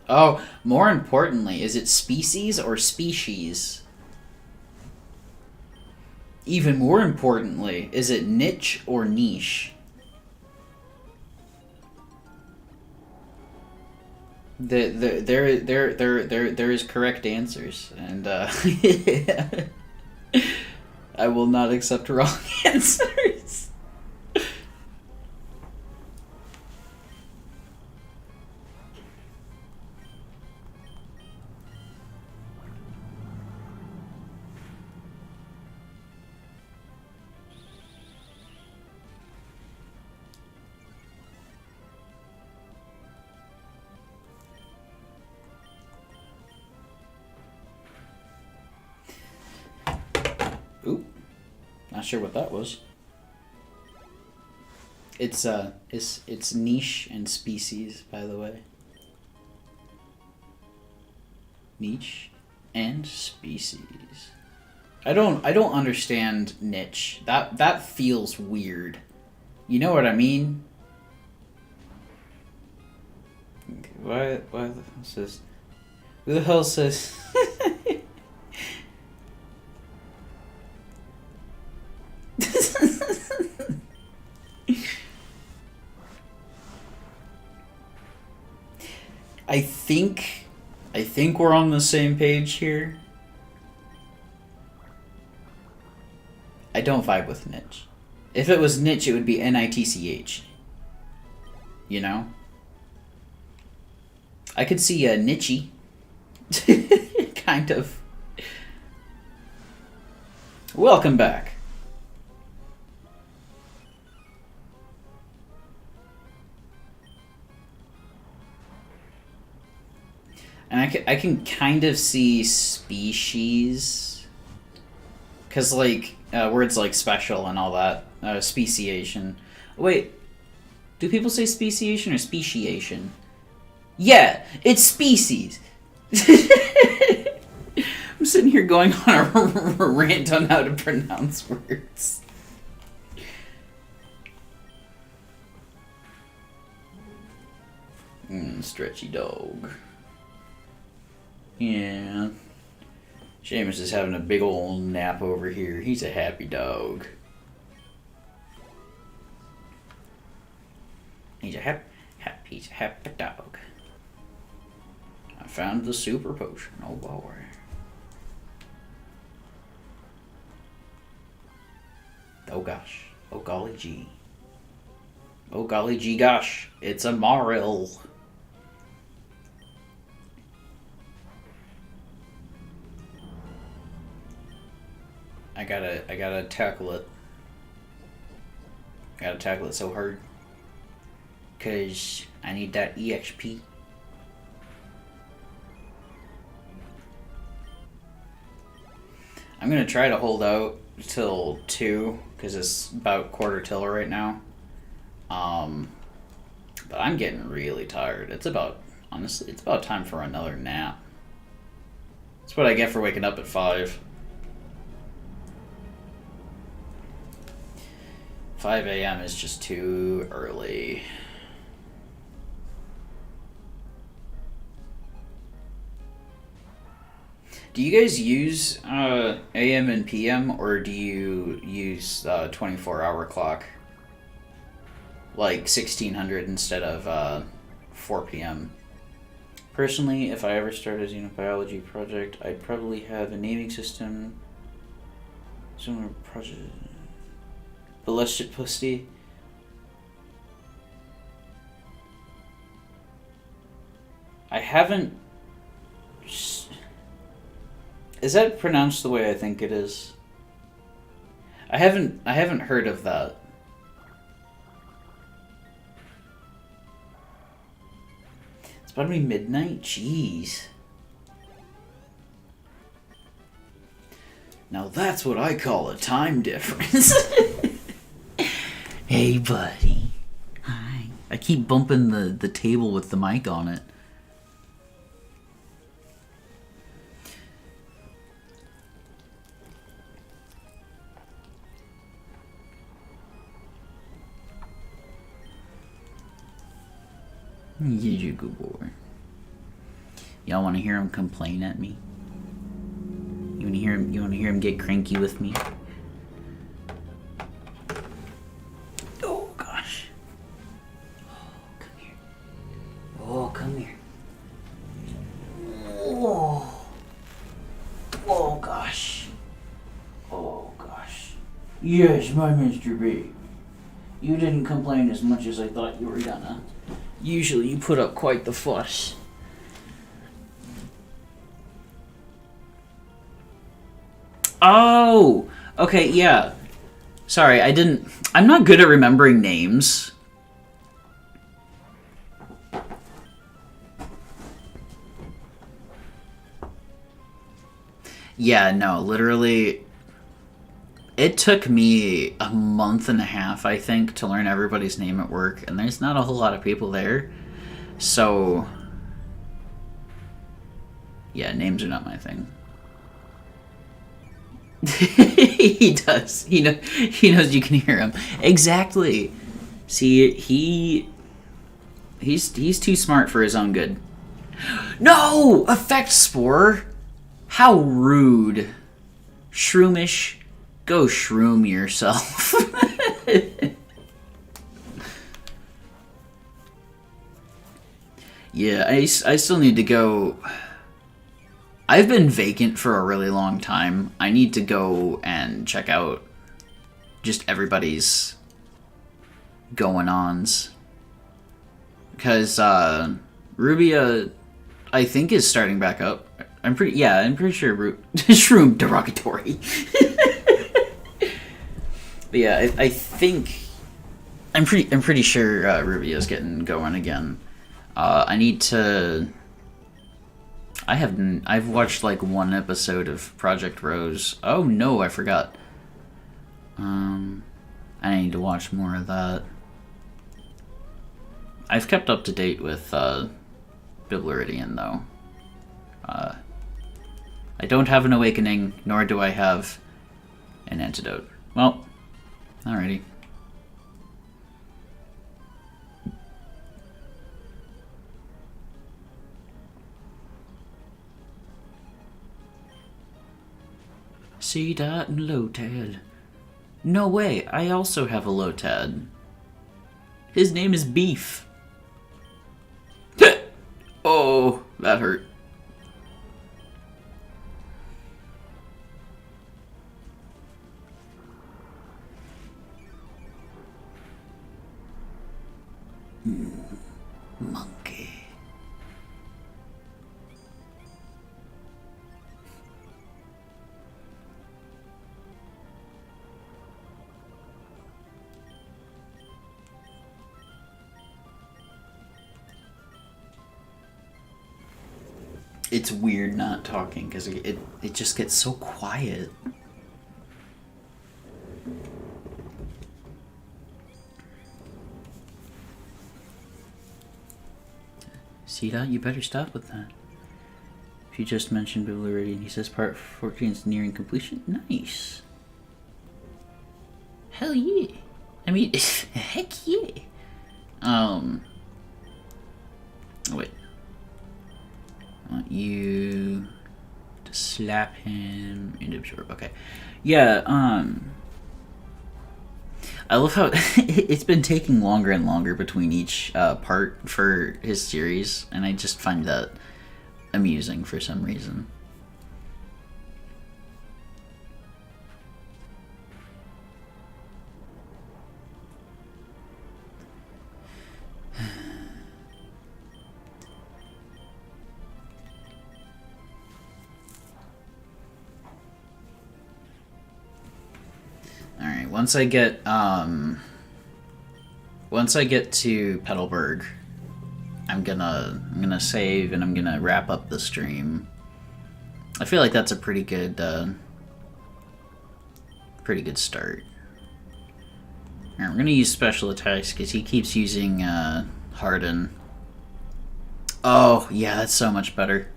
Oh, more importantly, is it species or species? Even more importantly, is it niche or niche? There is correct answers, and I will not accept wrong answers. Ooh, not sure what that was. It's niche and species, by the way. Niche and species. I don't understand niche. That feels weird. You know what I mean? Okay, why the hell says? Who the hell says? I think we're on the same page here. I don't vibe with niche. If it was niche, it would be NITCH. You know? I could see a niche. Kind of. Welcome back. And I can kind of see species. Because, like, words like special and all that. Speciation. Wait, do people say speciation or speciation? Yeah, it's species. I'm sitting here going on a rant on how to pronounce words. Stretchy dog. Yeah. Seamus is having a big old nap over here. He's a happy dog. He's a happy dog. I found the super potion. Oh boy. Oh gosh. Oh golly gee. Oh golly gee gosh. It's a Maril. I gotta tackle it. I gotta tackle it so hard. 'Cause I need that EXP. I'm gonna try to hold out till 2, because it's about quarter till right now. But I'm getting really tired. Honestly, it's about time for another nap. That's what I get for waking up at 5. 5 a.m. is just too early. Do you guys use AM and PM, or do you use 24-hour clock? Like 1600 instead of 4 p.m. Personally, if I ever start a xenobiology project, I'd probably have a naming system. Similar project. Ballistic pussy. I haven't. Is that pronounced the way I think it is? I haven't heard of that. It's about to be midnight? Jeez. Now that's what I call a time difference. Hey, buddy. Hi. I keep bumping the table with the mic on it. You're a good boy. Y'all want to hear him complain at me? You want to hear him? You want to hear him get cranky with me? Oh gosh! Oh, come here! Oh, come here! Oh! Oh gosh! Oh gosh! Yes, my Mr. B. You didn't complain as much as I thought you were gonna. Usually you put up quite the fuss. Oh! Okay, yeah. Sorry, I'm not good at remembering names. Yeah, no, literally... It took me a month and a half, I think, to learn everybody's name at work, and there's not a whole lot of people there. So... Yeah, names are not my thing. He does. He knows you can hear him. Exactly. See, he's too smart for his own good. No! Effect Spore! How rude. Shroomish. Go shroom yourself. Yeah, I still need to go... I've been vacant for a really long time. I need to go and check out just everybody's going-ons. Because Rubia, I think, is starting back up. I'm pretty sure Shroom derogatory. But yeah, I think I'm pretty sure Rubia's getting going again. I need to. I've watched like one episode of Project Rose. Oh no, I forgot. I need to watch more of that. I've kept up to date with Biblaridian though. I don't have an awakening, nor do I have an antidote. Well, alrighty. C-Dot and Lotad. No way, I also have a Lotad. His name is Beef. Oh, that hurt. Monkey. It's weird not talking because it just gets so quiet. See that? You better stop with that. If you just mentioned Biblaridian, he says part 14 is nearing completion. Nice. Hell yeah. I mean, heck yeah. Oh, wait. I want you to slap him into absorb. Okay. Yeah, I love how it's been taking longer and longer between each part for his series, and I just find that amusing for some reason. once I get to Petalburg, I'm gonna save and I'm gonna wrap up the stream. I feel like that's a pretty good start. Alright, we're gonna use special attacks because he keeps using Harden. Oh yeah, that's so much better.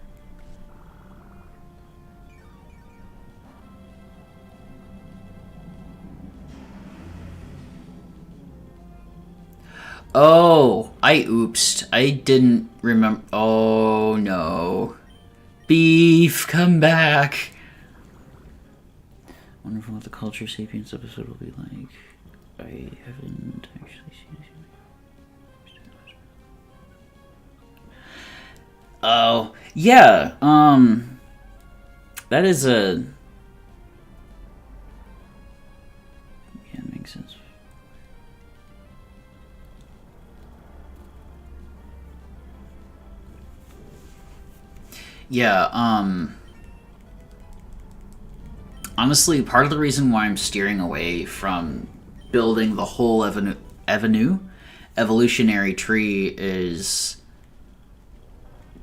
Oh, I oopsed. I didn't remember. Oh no. Beef, come back. Wonderful what the Culture Sapiens episode will be like. I haven't actually seen it. Oh, yeah. That is a... Yeah, it makes sense. Yeah, honestly, part of the reason why I'm steering away from building the whole evolutionary tree is...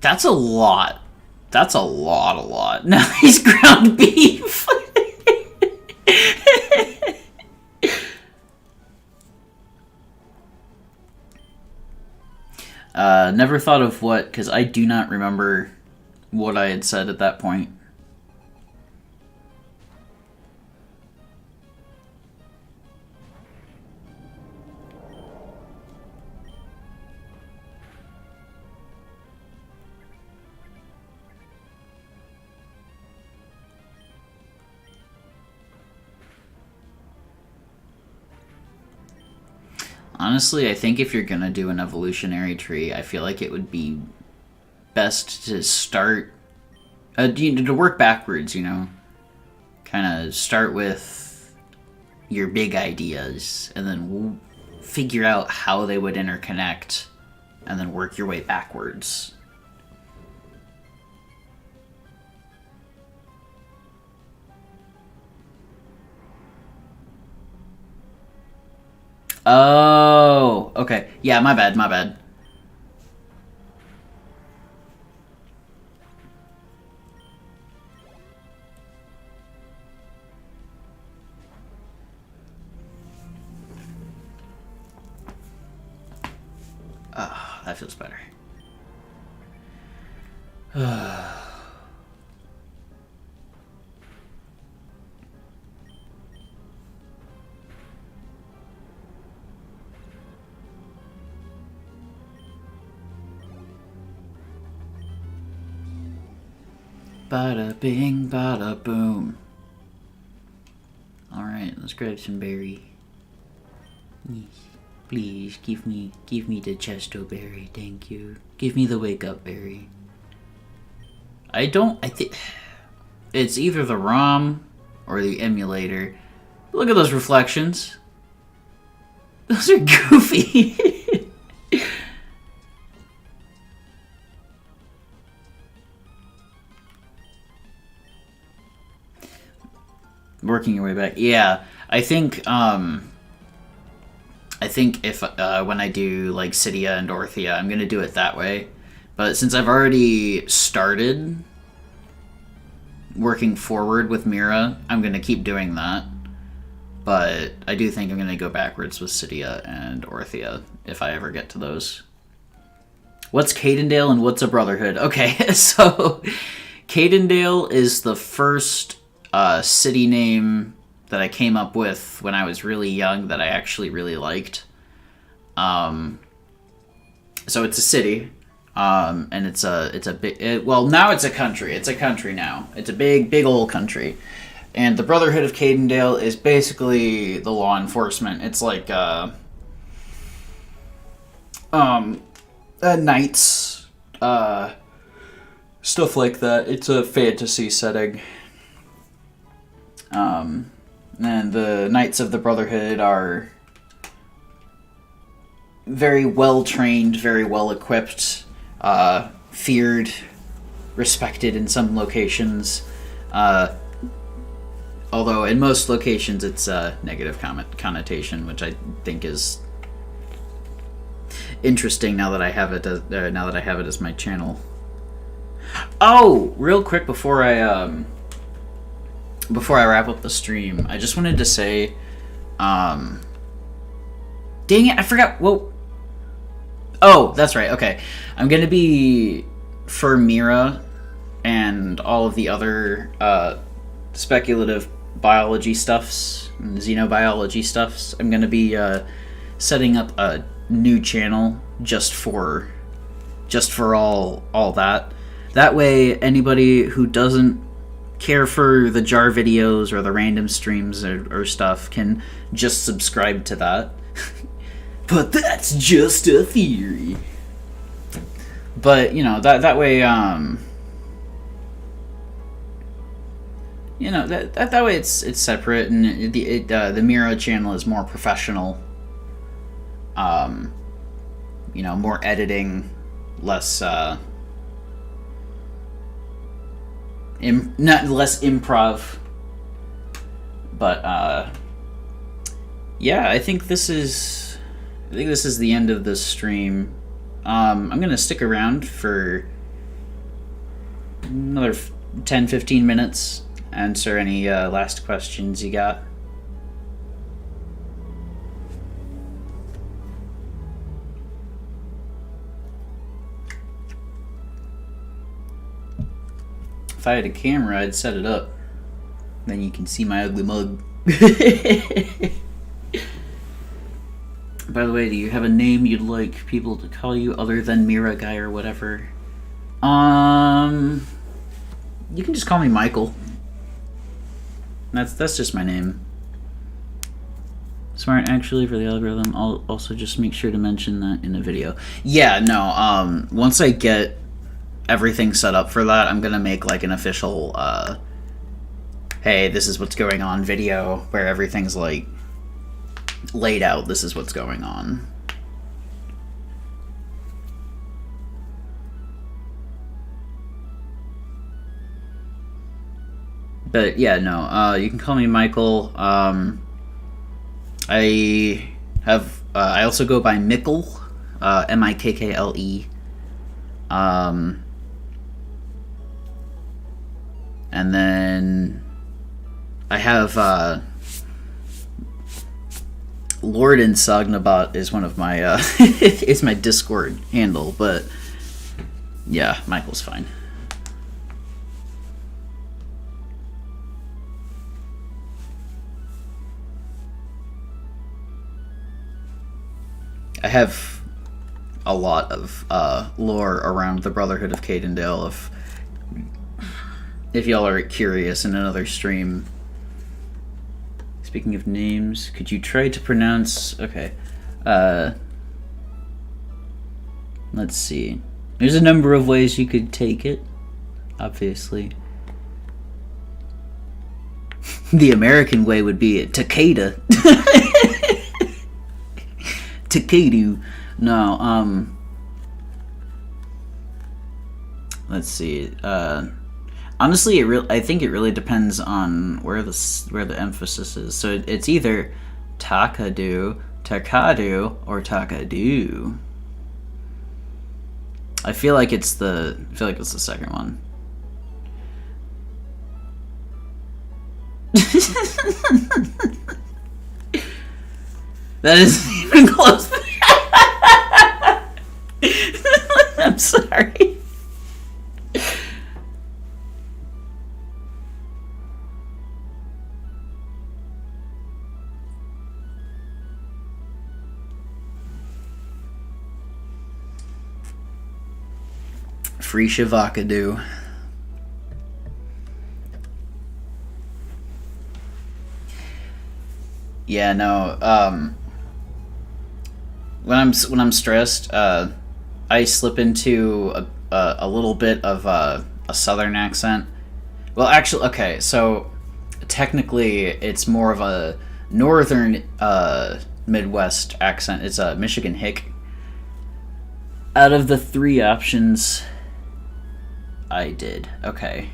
That's a lot. That's a lot. Nice ground beef! Never thought of what, because I do not remember what I had said at that point. Honestly, I think if you're gonna do an evolutionary tree, I feel like it would be best to start to work backwards, you know, kind of start with your big ideas and then figure out how they would interconnect and then work your way backwards. Oh, okay. Yeah, my bad. Oh, that feels better. Bada bing, bada boom. Alright, let's grab some berry. Yes. Please, give me the chesto berry, thank you. Give me the wake up berry. I think it's either the ROM or the emulator. Look at those reflections. Those are goofy. Working your way back. Yeah, I think if when I do like Cydia and Dorothea, I'm gonna do it that way. But since I've already started working forward with Mira, I'm gonna keep doing that. But I do think I'm gonna go backwards with Cydia and Dorothea if I ever get to those. What's Cadendale and what's a Brotherhood? Okay, so Cadendale is the first city name that I came up with when I was really young that I actually really liked. So it's a city, and it's a big. Well, now it's a country. It's a country now. It's a big old country, and the Brotherhood of Cadendale is basically the law enforcement. It's like knights, stuff like that. It's a fantasy setting. And the Knights of the Brotherhood are very well trained, very well equipped, feared, respected in some locations, Although in most locations it's a negative connotation, which I think is interesting now that I have it as my channel. Oh, real quick before I wrap up the stream, I just wanted to say, dang it, I forgot. Whoa. Oh, that's right. Okay, I'm gonna be for Mira and all of the other speculative biology stuffs, and xenobiology stuffs. I'm gonna be setting up a new channel just for all that. That way, anybody who doesn't care for the jar videos or the random streams or stuff can just subscribe to that. But that's just a theory. But that way, that way it's separate, and the Mira channel is more professional. More editing, less not less improv. But yeah, I think this is the end of this stream. I'm gonna stick around for another 10-15 minutes, answer any last questions you got. If I had a camera, I'd set it up. Then you can see my ugly mug. By the way, do you have a name you'd like people to call you other than Mira Guy or whatever? You can just call me Michael. That's just my name. Smart, actually, for the algorithm. I'll also just make sure to mention that in a video. Yeah, no, once I get everything set up for that, I'm gonna make like an official hey, this is what's going on video where everything's like laid out. This is what's going on. But yeah, no, you can call me Michael. I also go by Mikkle, Mikkle. And then I have Lord Insognabot is one of my is my Discord handle, but yeah, Michael's fine. I have a lot of lore around the Brotherhood of Cadendale. If y'all are curious in another stream. Speaking of names, could you try to pronounce... Okay. Let's see. There's a number of ways you could take it, obviously. The American way would be Takeda. Takedu. No, let's see. Honestly, I think it really depends on where the emphasis is. So it's either Takadu, or Takadu. I feel like it's the second one. That isn't even close. I'm sorry. Free Shavakadu. Yeah, no. When I'm stressed, I slip into a little bit of a southern accent. Well, actually, okay. So technically, it's more of a northern Midwest accent. It's a Michigan hick. Out of the three options, I did. Okay.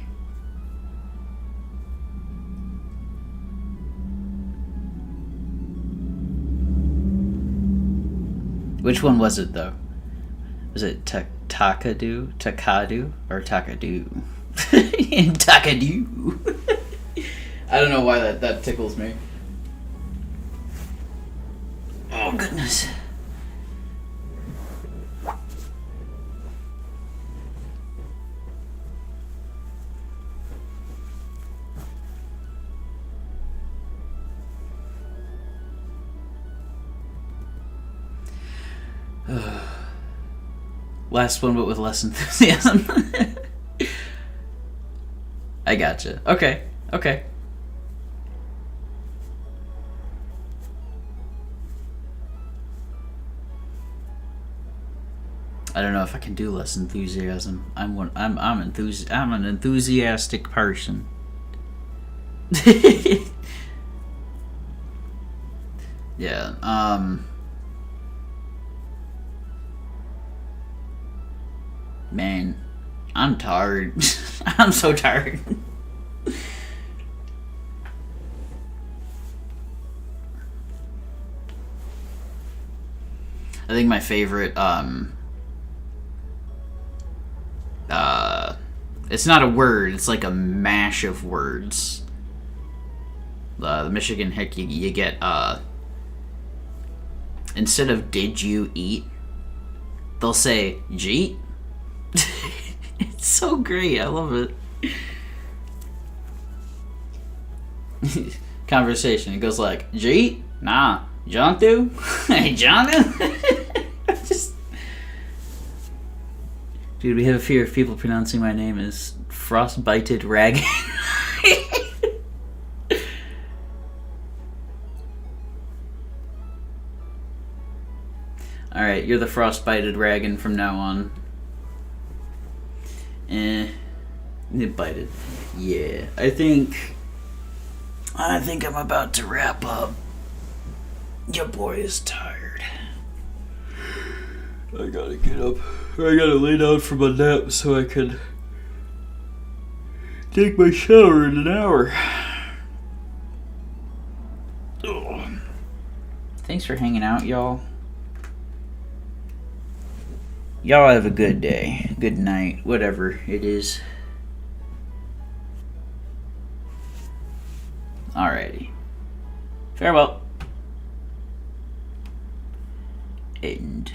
Which one was it though? Was it Takadu? Takadu? Or Takadu? Takadu! I don't know why that tickles me. Oh, goodness. Last one, but with less enthusiasm. I gotcha. Okay. I don't know if I can do less enthusiasm. I'm an enthusiastic person. Yeah. Man, I'm tired. I'm so tired. I think my favorite, it's not a word, it's like a mash of words. The Michigan Hick, you get, instead of did you eat, they'll say, jeet? It's so great, I love it. Conversation, it goes like, jeet? Nah. John do? Hey, John? Just... Dude, we have a fear of people pronouncing my name as Frostbited Raggin. Alright, you're the Frostbited Raggin from now on. Nip-bited. Yeah, I think I'm about to wrap up. Your boy is tired. I gotta get up. I gotta lay down for my nap so I can take my shower in an hour. Ugh. Thanks for hanging out, y'all. Y'all have a good day, good night, whatever it is. Alrighty. Farewell. End.